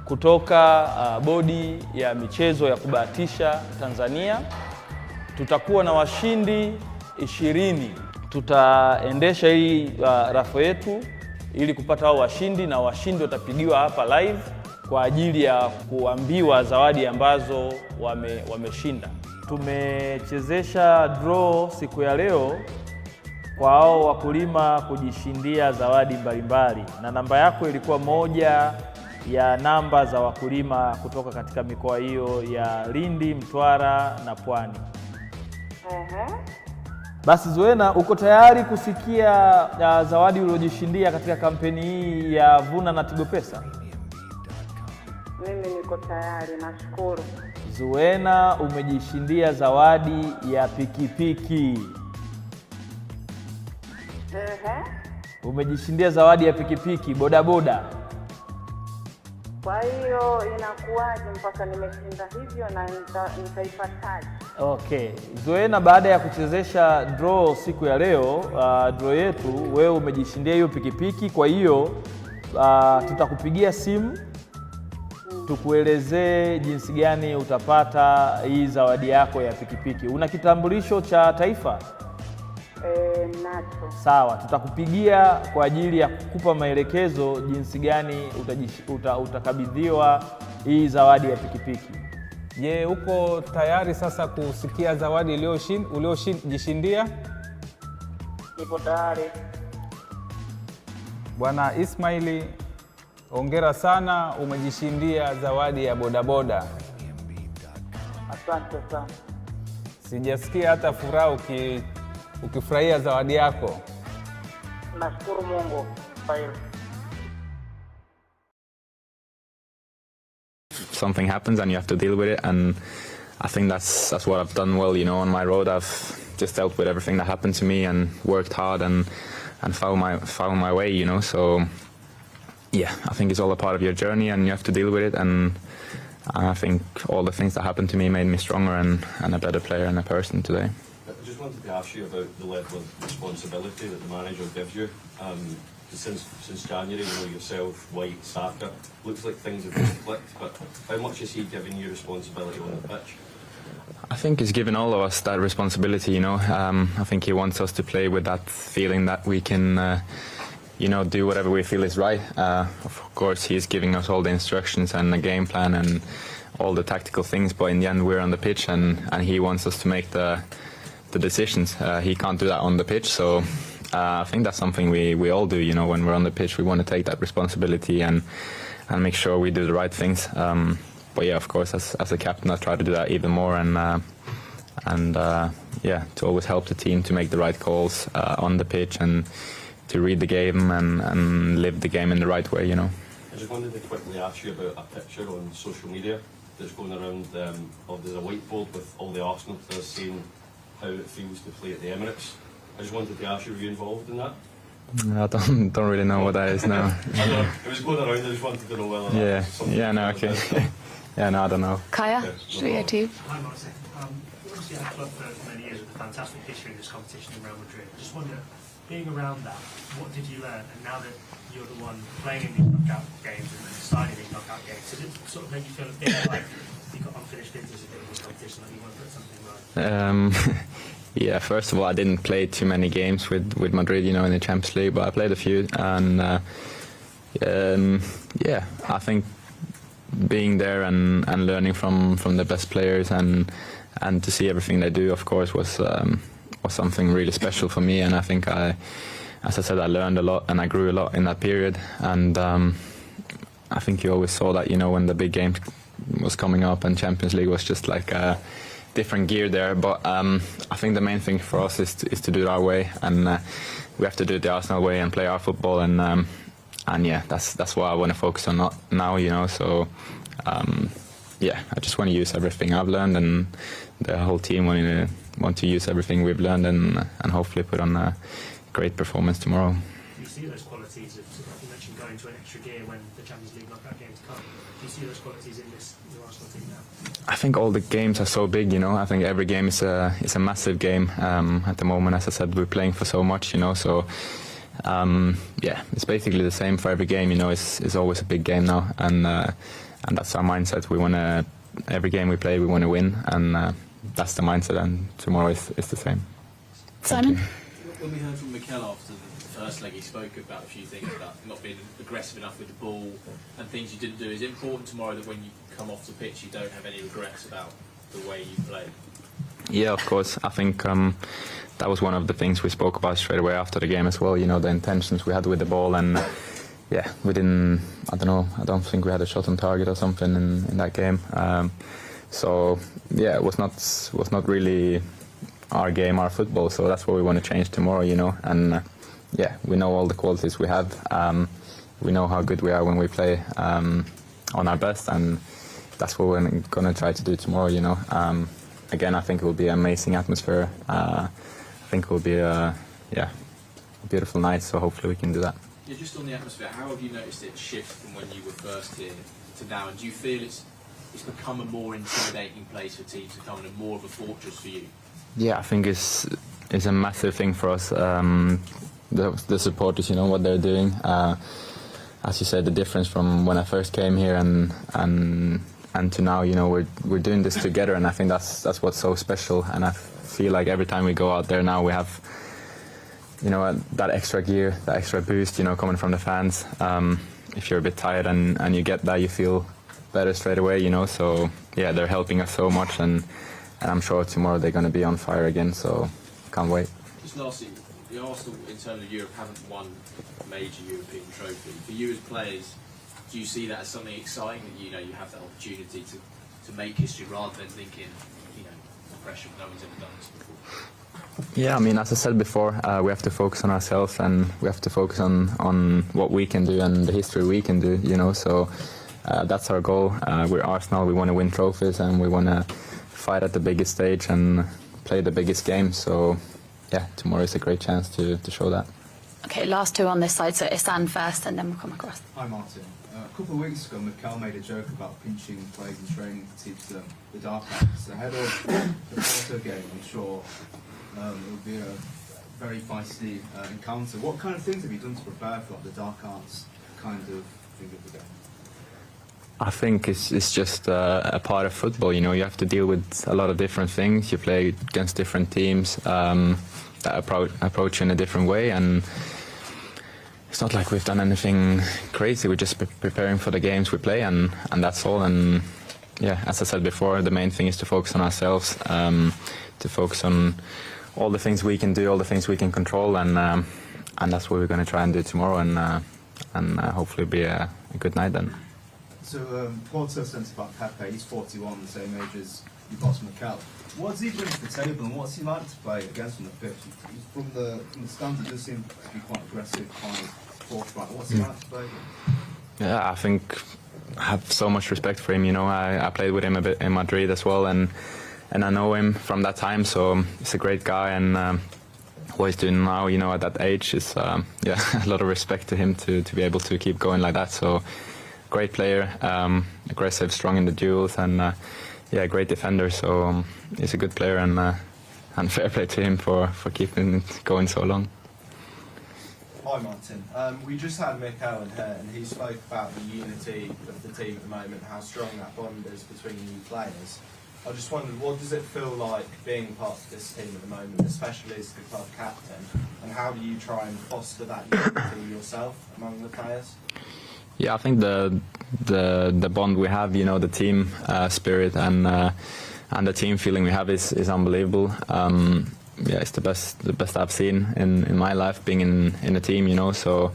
kutoka bodi ya michezo ya kubahatisha Tanzania. Tutakuwa na washindi 20. Tutaendesha hii rafo yetu ili kupata hao washindi, na washindi watapigiwa hapa live kwa ajili ya kuambiwa zawadi ambazo wameshinda. Tumechezesha draw siku ya leo kwa hao wakulima kujishindia zawadi mbalimbali, na namba yako ilikuwa moja ya namba za wakulima kutoka katika mikoa hiyo ya Lindi, Mtwara na Pwani. Basi Zuena, uko tayari kusikia zawadi uliojishindia katika kampeni hii ya Vuna na Tigo Pesa? Mimi niko tayari, nashukuru. Zuena, umejishindia zawadi ya pikipiki. Umejishindia zawadi ya pikipiki bodaboda. Kwa hiyo inakuwaje mpaka nimeshinda hivyo na nitaipataje? Okay. Zuena, baada ya kuchezesha draw siku ya leo, draw yetu, wewe umejishindia hiyo pikipiki. Kwa hiyo tutakupigia simu tukuelezee jinsi gani utapata hii zawadi yako ya pikipiki. Una kitambulisho cha taifa? Nacho. Sawa, tutakupigia kwa ajili ya kukupa maelekezo jinsi gani utakabidhiwa hii zawadi ya pikipiki. Je, uko tayari sasa kusikia zawadi uliojishindia? Nipo tayari. Bwana Ismaili, hongera sana, umejishindia zawadi ya bodaboda. Asante sana. Sijasikia hata furaha ukifurahia zawadi yako. Nashukuru Mungu. Something happens and you have to deal with it, and I think that's what I've done well. You know, on my road I've just dealt with everything that happened to me and worked hard and found my way. You know, so yeah, I think it's all a part of your journey and you have to deal with it. And I think all the things that happened to me made me stronger and a better player and a person today. I just wanted to ask you about the level of responsibility that the manager gives you. Since January, you know, yourself, White, Saka, looks like things have been flipped, but how much is he giving you responsibility on the pitch? I think he's given all of us that responsibility, you know. I think he wants us to play with that feeling that we can, you know, do whatever we feel is right. Of course, he's giving us all the instructions and the game plan and all the tactical things, but in the end we're on the pitch and he wants us to make the decisions. He can't do that on the pitch, so I think that's something we all do, you know. When we're on the pitch, we want to take that responsibility and make sure we do the right things. But yeah, of course, as a captain, I try to do that even more and yeah, to always help the team to make the right calls on the pitch and to read the game and live the game in the right way, you know. I just wanted to quickly ask you about a picture on social media that's going around. There's a whiteboard with all the Arsenal players saying how it feels to play at the Emirates. I just wanted to ask you, were you involved in that? I don't really know what that is now. I know, it was going around, I just wanted to know whether that was something. Yeah, no, okay. Yeah, no, I don't know. Kaya, should we go to you? Hi, Martin. Obviously, had a club for many years with a fantastic history in this competition in Real Madrid. I just wonder, being around that, what did you learn? And now that you're the one playing in these knockout games and deciding these knockout games, does it sort of make you feel a bit like you've got unfinished business a bit in this competition, like you want to put something right? Yeah, first of all, I didn't play too many games with Madrid, you know, in the Champions League, but I played a few, and yeah, I think being there and learning from the best players and to see everything they do, of course, was something really special for me. And I think as I said, I learned a lot and I grew a lot in that period. And I think you always saw that, you know, when the big game was coming up and Champions League was just like a different gear there. But I think the main thing for us is to do it our way, and we have to do it the Arsenal way and play our football. And yeah, that's what I want to focus on now, you know. So yeah, I just want to use everything I've learned, and the whole team want to use everything we've learned, and hopefully put on a great performance tomorrow. Do you see those qualities of, you mentioned going to an extra gear when the Champions League knockout games come? Do you see those qualities in the Arsenal team now? I think all the games are so big, you know. I think every game is a massive game at the moment. As I said, we're playing for so much, you know. So yeah, it's basically the same for every game, you know. It's always a big game now, and that's our mindset. We want to, every game we play, we want to win, and that's the mindset. And tomorrow is the same. Simon? When we heard from Mikel after the first leg, he spoke about a few things about not being aggressive enough with the ball and things you didn't do. Is it important tomorrow that when you come off the pitch, you don't have any regrets about the way you played? Yeah, of course. I think that was one of the things we spoke about straight away after the game as well. You know, the intentions we had with the ball, and yeah, we didn't. I don't know. I don't think we had a shot on target or something in that game. So yeah, it was not really our game, our football. So that's what we want to change tomorrow. You know, and yeah, we know all the qualities we have. We know how good we are when we play on our best, and that's what we're going to try to do tomorrow. You know. Again, I think it will be an amazing atmosphere. I think it will be a beautiful night, so hopefully we can do that. Yeah, just on the atmosphere, how have you noticed it shift from when you were first here to now? And do you feel it's become a more intimidating place for teams to come, and more of a fortress for you? Yeah, I think it's a massive thing for us. The supporters, you know, what they're doing. As you said, the difference from when I first came here and to now, you know, we're doing this together, and I think that's what's so special. And I feel like every time we go out there now, we have, you know, that extra gear, that extra boost, you know, coming from the fans. If you're a bit tired and you get that, you feel better straight away, you know. So yeah, they're helping us so much, and I'm sure tomorrow they're going to be on fire again. So can't wait. Just lastly, the Arsenal in terms of Europe haven't won a major European trophy. For you as players, do you see that as something exciting, that you know you have that opportunity to make history rather than thinking, you know, the pressure of no one's ever done this before? Yeah, I mean, as I said before, we have to focus on ourselves, and we have to focus on what we can do and the history we can do, you know. So that's our goal. We're Arsenal. We want to win trophies, and we want to fight at the biggest stage and play the biggest game. So yeah, tomorrow is a great chance to show that. Okay, last two on this side, so Isan first, and then we'll come across. Hi, Martin. A couple of weeks ago, Mikel made a joke about pinching players in training to teach them the dark arts. Ahead of the Porto game, I'm sure it would be a very feisty encounter. What kind of things have you done to prepare for the dark arts kind of thing of the game? I think it's just a part of football. You know, you have to deal with a lot of different things. You play against different teams that approach you in a different way, and it's not like we've done anything crazy. We're just preparing for the games we play, and that's all. And yeah, as I said before, the main thing is to focus on ourselves, to focus on all the things we can do, all the things we can control, and that's what we're going to try and do tomorrow, and hopefully be a good night then. So Porto centre-back Pepe, he's 41, the same age as your boss Mikel. What does he bring to the table, and what's he like to play against on the pitch? From the stands, he does seem to be quite aggressive, quite forthright. What's he like to play against? Yeah, I think I have so much respect for him. You know, I played with him a bit in Madrid as well, and I know him from that time, so he's a great guy, and what he's doing now, you know, at that age is yeah, a lot of respect to him to be able to keep going like that. So great player, aggressive, strong in the duels, and yeah, great defender. So he's a good player, and fair play to him for keeping it going so long. Hi Martin, we just had Mick Owen here and he spoke about the unity of the team at the moment, how strong that bond is between you players. I just wondered, what does it feel like being part of this team at the moment, especially as the club captain, and how do you try and foster that unity yourself among the players? Yeah, I think the bond we have, you know, the team spirit and the team feeling we have is unbelievable. Yeah, it's the best I've seen in my life, being in a team, you know. So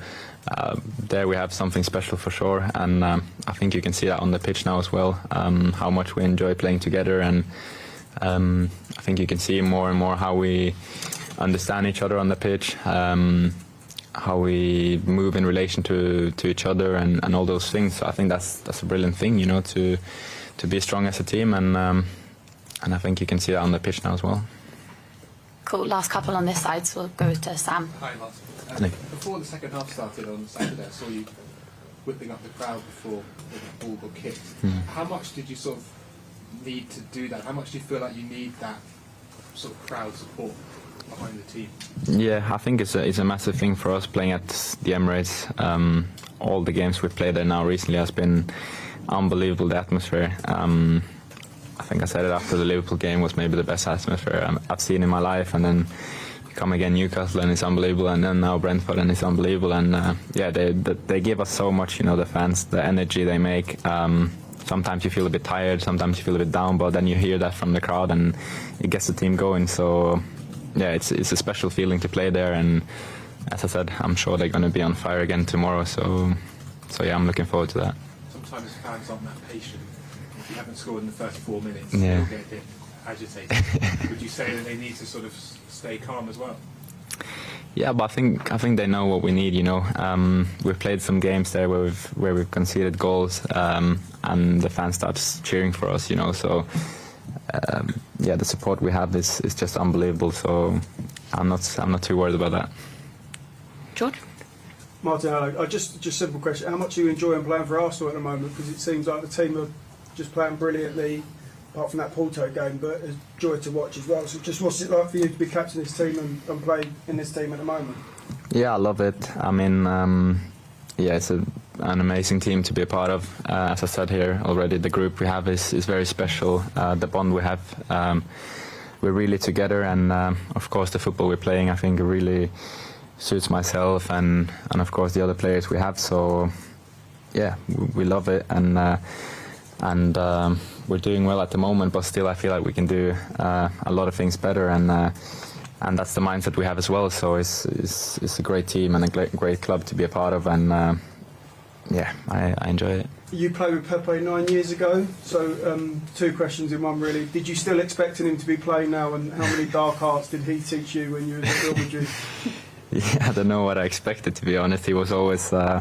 there we have something special for sure, and I think you can see that on the pitch now as well. How much we enjoy playing together, and I think you can see more and more how we understand each other on the pitch, how we move in relation to each other, and all those things. So I think that's a brilliant thing, you know, to be strong as a team, and I think you can see that on the pitch now as well. Cool. Last couple on this side, so we'll go to Sam. Hi, Martin. Before the second half started on Saturday, I saw you whipping up the crowd before the ball got kicked. How much did you sort of need to do that? How much do you feel like you need that sort of crowd support behind the team? Yeah, I think it's a massive thing for us playing at the Emirates. All the games we've played there now recently has been unbelievable, the atmosphere. I think I said it after the Liverpool game was maybe the best atmosphere I've seen in my life, and then you come again Newcastle and it's unbelievable, and then now Brentford and it's unbelievable, and yeah, they give us so much, you know, the fans, the energy they make. Sometimes you feel a bit tired, sometimes you feel a bit down, but then you hear that from the crowd and it gets the team going. So yeah, it's a special feeling to play there, and as I said, I'm sure they're going to be on fire again tomorrow. So yeah, I'm looking forward to that. Sometimes fans aren't that patient. If you haven't scored in the first 4 minutes, yeah, they'll get a bit agitated. Would you say that they need to sort of stay calm as well? Yeah, but I think they know what we need. You know, we've played some games there where we've conceded goals, and the fans starts cheering for us. You know, so yeah, the support we have is just unbelievable. So I'm not too worried about that. George? Martin, hello. Just simple question. How much are you enjoying playing for Arsenal at the moment? Because it seems like the team are just playing brilliantly, apart from that Porto game, but it's a joy to watch as well. So just what's it like for you to be captain this team and play in this team at the moment? Yeah, I love it. I mean, yeah, it's an amazing team to be a part of. As I said here already, the group we have is very special. The bond we have, we're really together, and of course the football we're playing, I think, really suits myself and of course the other players we have. So yeah, we love it, and we're doing well at the moment, but still I feel like we can do a lot of things better, and that's the mindset we have as well. So it's a great team and a great club to be a part of, and yeah, I enjoy it. You played with Pepe 9 years ago, so 2 questions in one really. Did you still expect him to be playing now, and how many dark arts did he teach you when you were at Real Madrid? Yeah, I don't know what I expected, to be honest. He was always a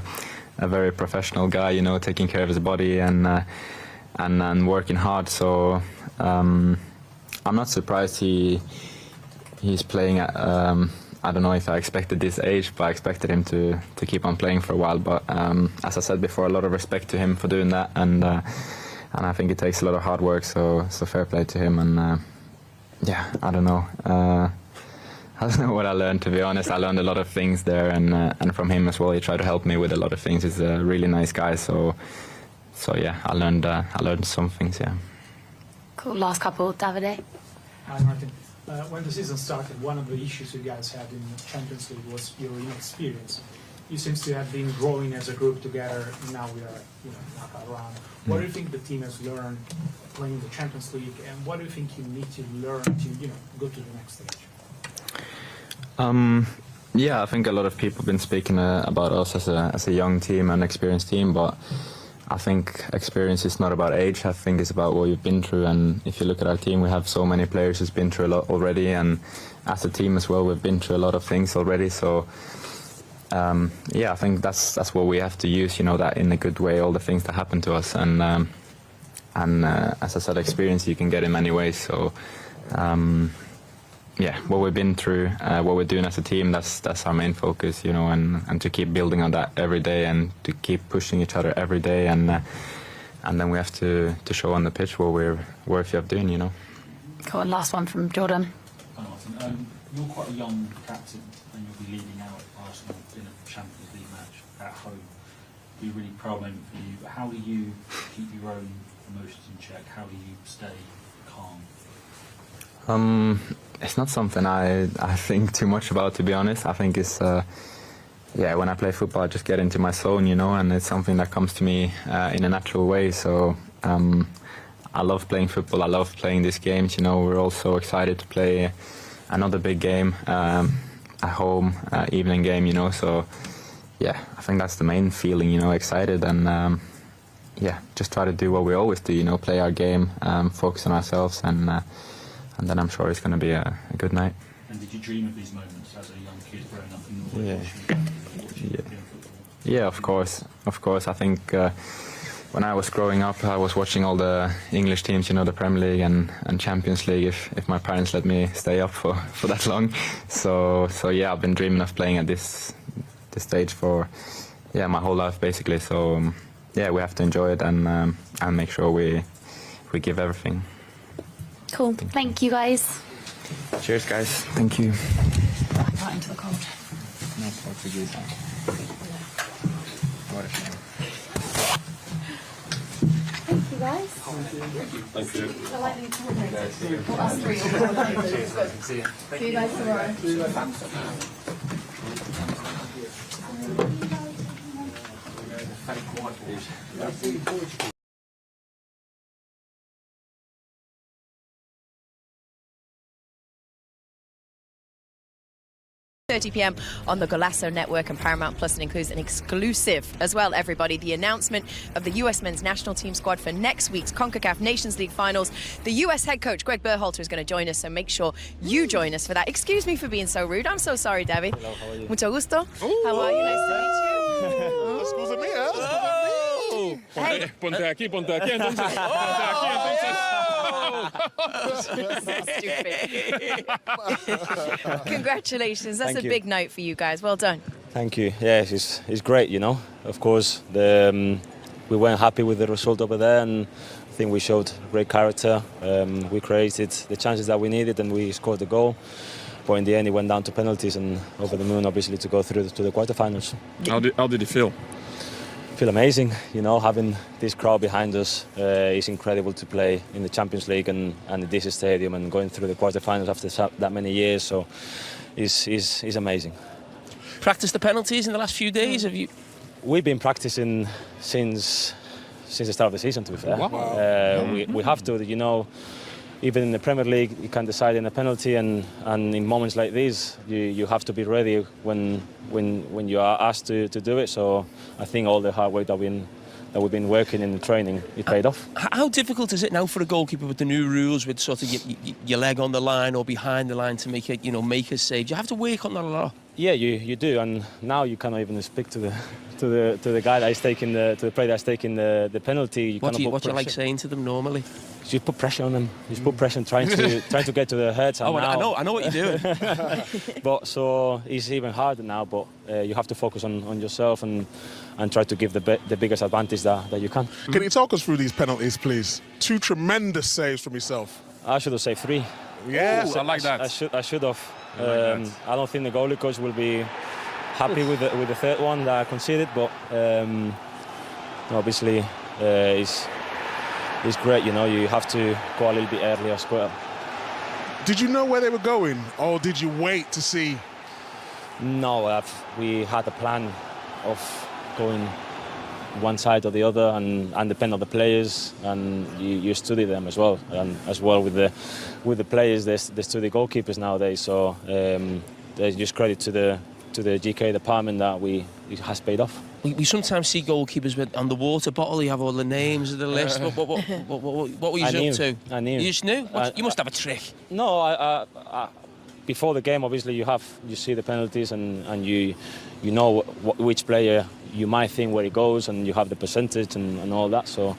very professional guy, you know, taking care of his body and working hard. So I'm not surprised he's playing at, I don't know if I expected this age, but I expected him to keep on playing for a while. But as I said before, a lot of respect to him for doing that, and I think it takes a lot of hard work. So fair play to him, and yeah, I don't know. I don't know what I learned, to be honest. I learned a lot of things there, and from him as well. He tried to help me with a lot of things. He's a really nice guy. So yeah, I learned some things. Yeah. Cool. Last couple, Davide. Hi, Martin. When the season started, one of the issues you guys had in the Champions League was your inexperience. You seem to have been growing as a group together. Now we are, knockout round. What do you think the team has learned playing the Champions League, and what do you think you need to learn to, go to the next stage? Yeah, I think a lot of people have been speaking about us as a young team, an experienced team, but I think experience is not about age. I think it's about what you've been through, and if you look at our team, we have so many players who's been through a lot already, and as a team as well, we've been through a lot of things already. So yeah, I think that's what we have to use, that in a good way, all the things that happen to us, and as I said, experience you can get in many ways. So yeah, what we've been through, what we're doing as a team, that's our main focus, you know, and to keep building on that every day and to keep pushing each other every day, and then we have to show on the pitch what we're worthy of doing, you know. Cool, and last one from Jordan. Hi Martin, you're quite a young captain and you'll be leading out Arsenal in a Champions League match at home. It'll be a really proud moment for you. How do you keep your own emotions in check? How do you stay calm? It's not something I think too much about, to be honest. I think it's, yeah, when I play football I just get into my zone, you know, and it's something that comes to me in a natural way. So I love playing football, I love playing these games, you know. We're also excited to play another big game at home, evening game, you know. So yeah, I think that's the main feeling, you know, excited, and yeah, just try to do what we always do, you know, play our game, focus on ourselves, and then I'm sure it's going to be a good night. And did you dream of these moments as a young kid growing up in Norway? Yeah, of course. I think when I was growing up, I was watching all the English teams, you know, the Premier League and Champions League, if my parents let me stay up for that long. So yeah, I've been dreaming of playing at this stage for my whole life, basically. So yeah, we have to enjoy it and make sure we give everything. Cool. Thank you, guys. Cheers, guys. Thank you. Right into the cold. No Portuguese. What a shame. Thank you, guys. Thank you. I like these tournaments. Us three all night. See you guys tomorrow. Thank you. 30 p.m. on the Golasso Network and Paramount Plus, and includes an exclusive as well, everybody, the announcement of the US men's national team squad for next week's CONCACAF Nations League finals. The US head coach Greg Berhalter is going to join us, so make sure you join us for that. Excuse me for being so rude. I'm so sorry, David. Hello, how are you? Mucho gusto. How are you? Nice to meet you. Excuse me. Hey. Ponte aquí, entonces. Congratulations, that's Thank a you. big night for you guys. Well done. Thank you. Yeah, it's great, you know. Of course, we weren't happy with the result over there, and I think we showed great character. We created the chances that we needed, and we scored the goal. But in the end, it went down to penalties, and over the moon, obviously, to go through to the quarterfinals. How did it feel? Feel amazing, you know, having this crowd behind us is incredible to play in the Champions League and this stadium, and going through the quarterfinals after that many years, so it's amazing. Practiced the penalties in the last few days, have you? We've been practicing since the start of the season, to be fair. Wow. We have to, you know. Even in the Premier League, you can decide in a penalty, and in moments like these, you have to be ready when you are asked to do it. So I think all the hard work that we've been working in the training, it paid off. How difficult is it now for a goalkeeper with the new rules, with sort of your leg on the line or behind the line to make a save? Do you have to work on that a lot? Yeah, you do, and now you cannot even speak to the guy that is taking to the player that's taking the penalty. What do you like saying to them normally? You put pressure on them. You put pressure, trying to get to the heads. Oh, I know what you're doing. But so it's even harder now. But you have to focus on yourself and try to give the biggest advantage that you can. Can you talk us through these penalties, please? 2 tremendous saves from yourself. I should have saved 3. Yes, Ooh, I like that. I should have. I don't think the goalie coach will be happy with the third one that I conceded, but obviously it's great, you know. You have to go a little bit earlier as well. Did you know where they were going, or did you wait to see? No, we had a plan of going one side or the other, and depend on the players, and you study them as well, and as well with the players, they study goalkeepers nowadays. So there's just credit to the GK department that it has paid off. We sometimes see goalkeepers on the water bottle. You have all the names of the list. What were you up to? I knew. You just knew? You must have a trick. No, I before the game, obviously you see the penalties, and you know which player you might think where it goes, and you have the percentage and all that. So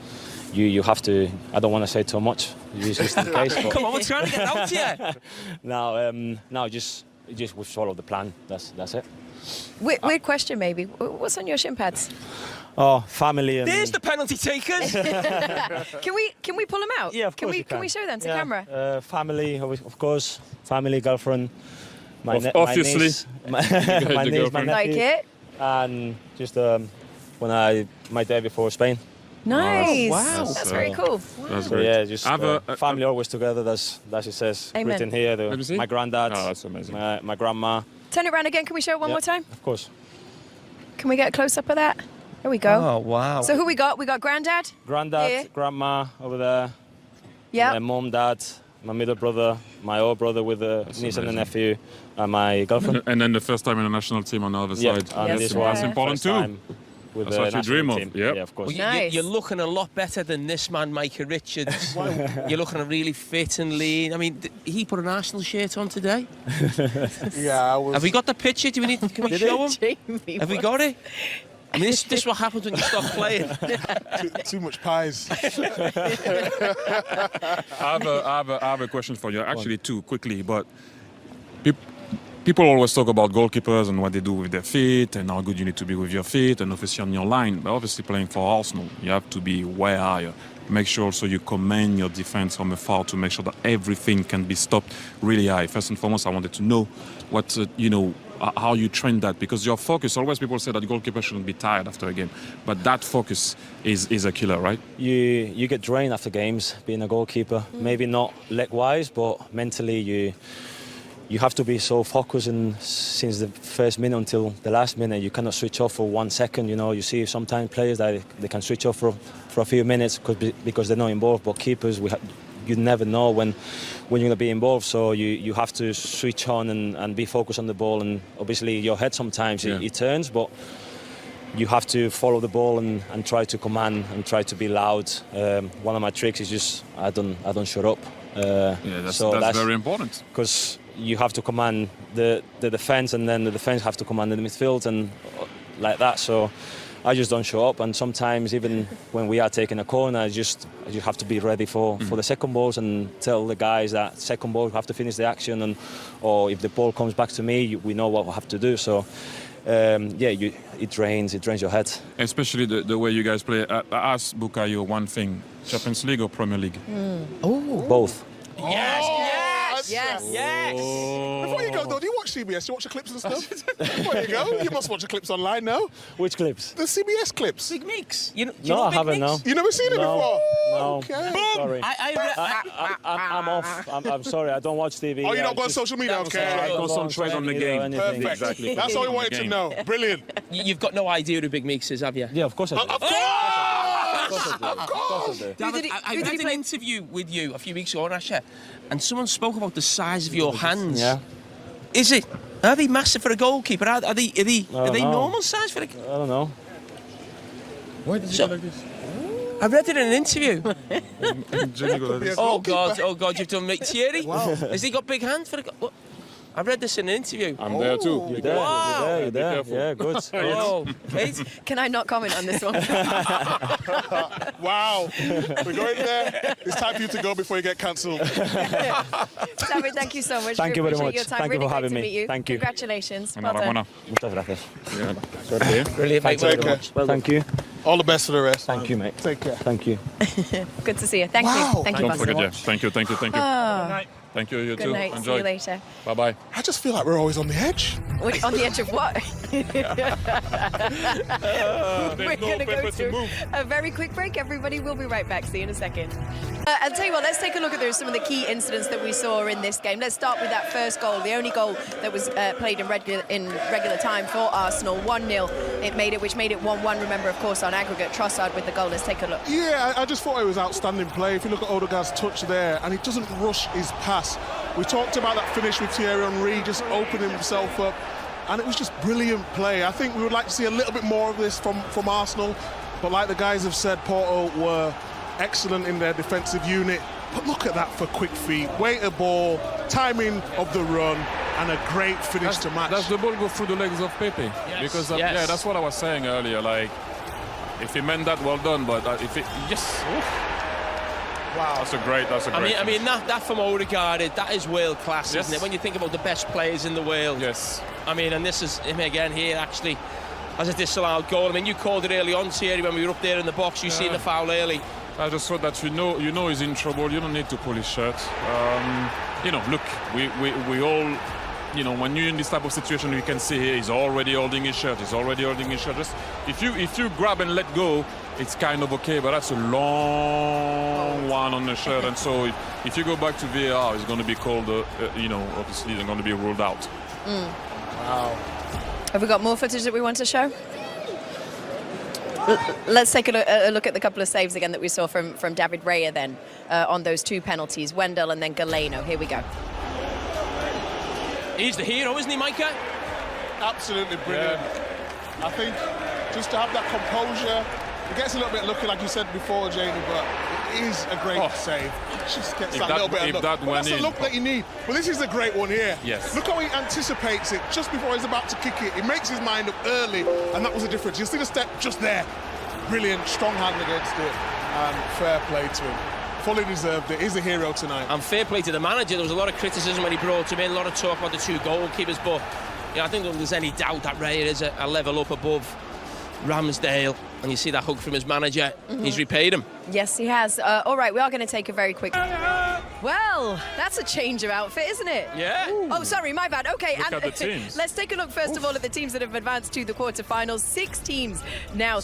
you have to. I don't want to say too much, just in case. But Come on, we're trying to get out here. no, just we follow the plan. That's it. Weird question, maybe. What's on your shin pads? Oh, family. And There's the penalty takers. Can we pull them out? Yeah, of course you Can we show them to camera? Family, of course. Family, girlfriend. Obviously. My niece, my nephew. Like it? And just my day before Spain. Nice. Oh, wow. That's very cool. That's So great. yeah, just family always together. That's it says Amen. written here. Let me see. My granddad, Oh, that's amazing. my grandma. Turn it around again. Can we show it one more time? Of course. Can we get a close up of that? There we go. Oh, wow. So who we got? We got Granddad. Granddad, Here. grandma over there. Yeah. My mum, dad, my middle brother, my older brother with the niece and the nephew, and my girlfriend. And then the first time in the national team on the other Yeah, side. and this one, That's important first too. time with That's the what you national dream of. team. Yep. Yeah, of course. Well, Nice. you're looking a lot better than this man, Micah Richards. You're looking really fit and lean. I mean, he put an Arsenal shirt on today. Yeah, I was. Have we got the picture? Can we show him? Have we got it? I mean, this is what happens when you stop playing. too much pies. I have a question for you. Actually, two quickly, but people always talk about goalkeepers and what they do with their feet and how good you need to be with your feet and obviously on your line. But obviously, playing for Arsenal, you have to be way higher. Make sure also you command your defense from afar to make sure that everything can be stopped really high. First and foremost, I wanted to know what how you train that, because your focus, always people say that goalkeeper shouldn't be tired after a game, but that focus is a killer, right? You get drained after games being a goalkeeper. Maybe not leg-wise, but mentally you have to be so focused, and since the first minute until the last minute, you cannot switch off for 1 second. You see sometimes players that they can switch off for a few minutes because they're not involved, but keepers, you never know when you're going to be involved, so you have to switch on and be focused on the ball. And obviously your head sometimes it turns, but you have to follow the ball and try to command and try to be loud. One of my tricks is just I don't shut up. That's very important, because you have to command the defence, and then the defence have to command the midfield, and like that. So I just don't show up, and sometimes even when we are taking a corner, you have to be ready for the second balls and tell the guys that second ball we have to finish the action, or if the ball comes back to me, we know what we have to do. So it drains your head. Especially the way you guys play. I asked Bukayo one thing: Champions League or Premier League? Oh, both. Yes. Before you go, though, do you watch CBS? You watch the clips and stuff? Before you go, you must watch the clips online now. Which clips? The CBS clips. Big Mix. No, I haven't. No. You never seen it before? No. Okay. Sorry. I'm off. I'm sorry. I don't watch TV. Oh, you don't go on social media? Okay. Concentrate on the game. Perfect. Exactly. That's all we wanted to know. Brilliant. You've got no idea who Big Mix is, have you? Yeah, of course I do. Of course! Of course I do. I read an interview with you a few weeks ago, Asha, and someone spoke about the size of your hands. Yeah. Are they massive for a goalkeeper? Are they know. normal size for a... I don't know. Why did you go like this? I read it in an interview. Oh, God, you've done Mick Thierry? Wow. Has he got big hands for a... What? I read this in an interview. I'm there too. You're there. Wow. You're there. Yeah, good. Oh, Kate? Can I not comment on this one? Wow. We're going there. It's time for you to go before you get cancelled. Sammy, thank you so much. Thank you very much. Your time. Thank you really for having great to me. meet you. Thank you. Congratulations. Well Enhorabuena. done. Muchas gracias. Brilliant, mate. Take care. Thank you. All the best for the rest. Thank you, mate. Take care. Thank you. Good to see you. Thank you. Thank you, Don't forget, Thank you. Oh, Thank you, you good too. night. Enjoy. See you later. Bye-bye. I just feel like we're always on the edge. On the edge of what? We're going to go to a very quick break. Everybody, we'll be right back. See you in a second. I'll tell you what, let's take a look at some of the key incidents that we saw in this game. Let's start with that first goal, the only goal that was played in regular time for Arsenal. 1-0 it made it, which made it 1-1. Remember, of course, on aggregate, Trossard with the goal. Let's take a look. Yeah, I just thought it was outstanding play. If you look at Odegaard's touch there, and he doesn't rush his pass. We talked about that finish with Thierry Henry, just opening himself up, and it was just brilliant play. I think we would like to see a little bit more of this from Arsenal, but like the guys have said, Porto were excellent in their defensive unit. But look at that for quick feet, weighted ball, timing of the run, and a great finish to match. Does the ball go through the legs of Pepe? Yes. Because yes. that's what I was saying earlier. Like, If he meant that, well done. But if it, yes, wow, that's a great. I mean that from Odegaard, that is world class, isn't it? When you think about the best players in the world. Yes. I mean, and this is him again here, actually, as a disallowed goal. I mean, you called it early on, Thierry, when we were up there in the box. You seen the foul early. I just thought that you know he's in trouble. You don't need to pull his shirt. Look, we all. When you're in this type of situation, you can see here he's already holding his shirt. Just if you grab and let go, it's kind of okay. But that's a long one on the shirt, and so if you go back to VAR, it's going to be called. Obviously, they're going to be ruled out. Wow. Have we got more footage that we want to show? Let's take a look at the couple of saves again that we saw from David Raya then on those two penalties, Wendell and then Galeno. Here we go. He's the hero, isn't he, Micah? Absolutely brilliant. Yeah. I think just to have that composure, it gets a little bit lucky, like you said before, Jamie, but it is a great save. It just gets that little bit of luck. That's the look that you need. Well, this is a great one here. Yes. Look how he anticipates it just before he's about to kick it. He makes his mind up early, and that was the difference. You'll see the step just there. Brilliant, strong hand against it, and fair play to him. Fully deserved it. He's a hero tonight. And fair play to the manager. There was a lot of criticism when he brought him in, a lot of talk about the two goalkeepers, but I think if there's any doubt that Raya is a level up above Ramsdale, and you see that hug from his manager. He's repaid him. Yes, he has. All right, we are going to take a very quick... Well, that's a change of outfit, isn't it? Yeah. Oh, sorry, my bad. Okay, Look at the teams. Let's take a look first of all at the teams that have advanced to the quarterfinals. 6 teams now.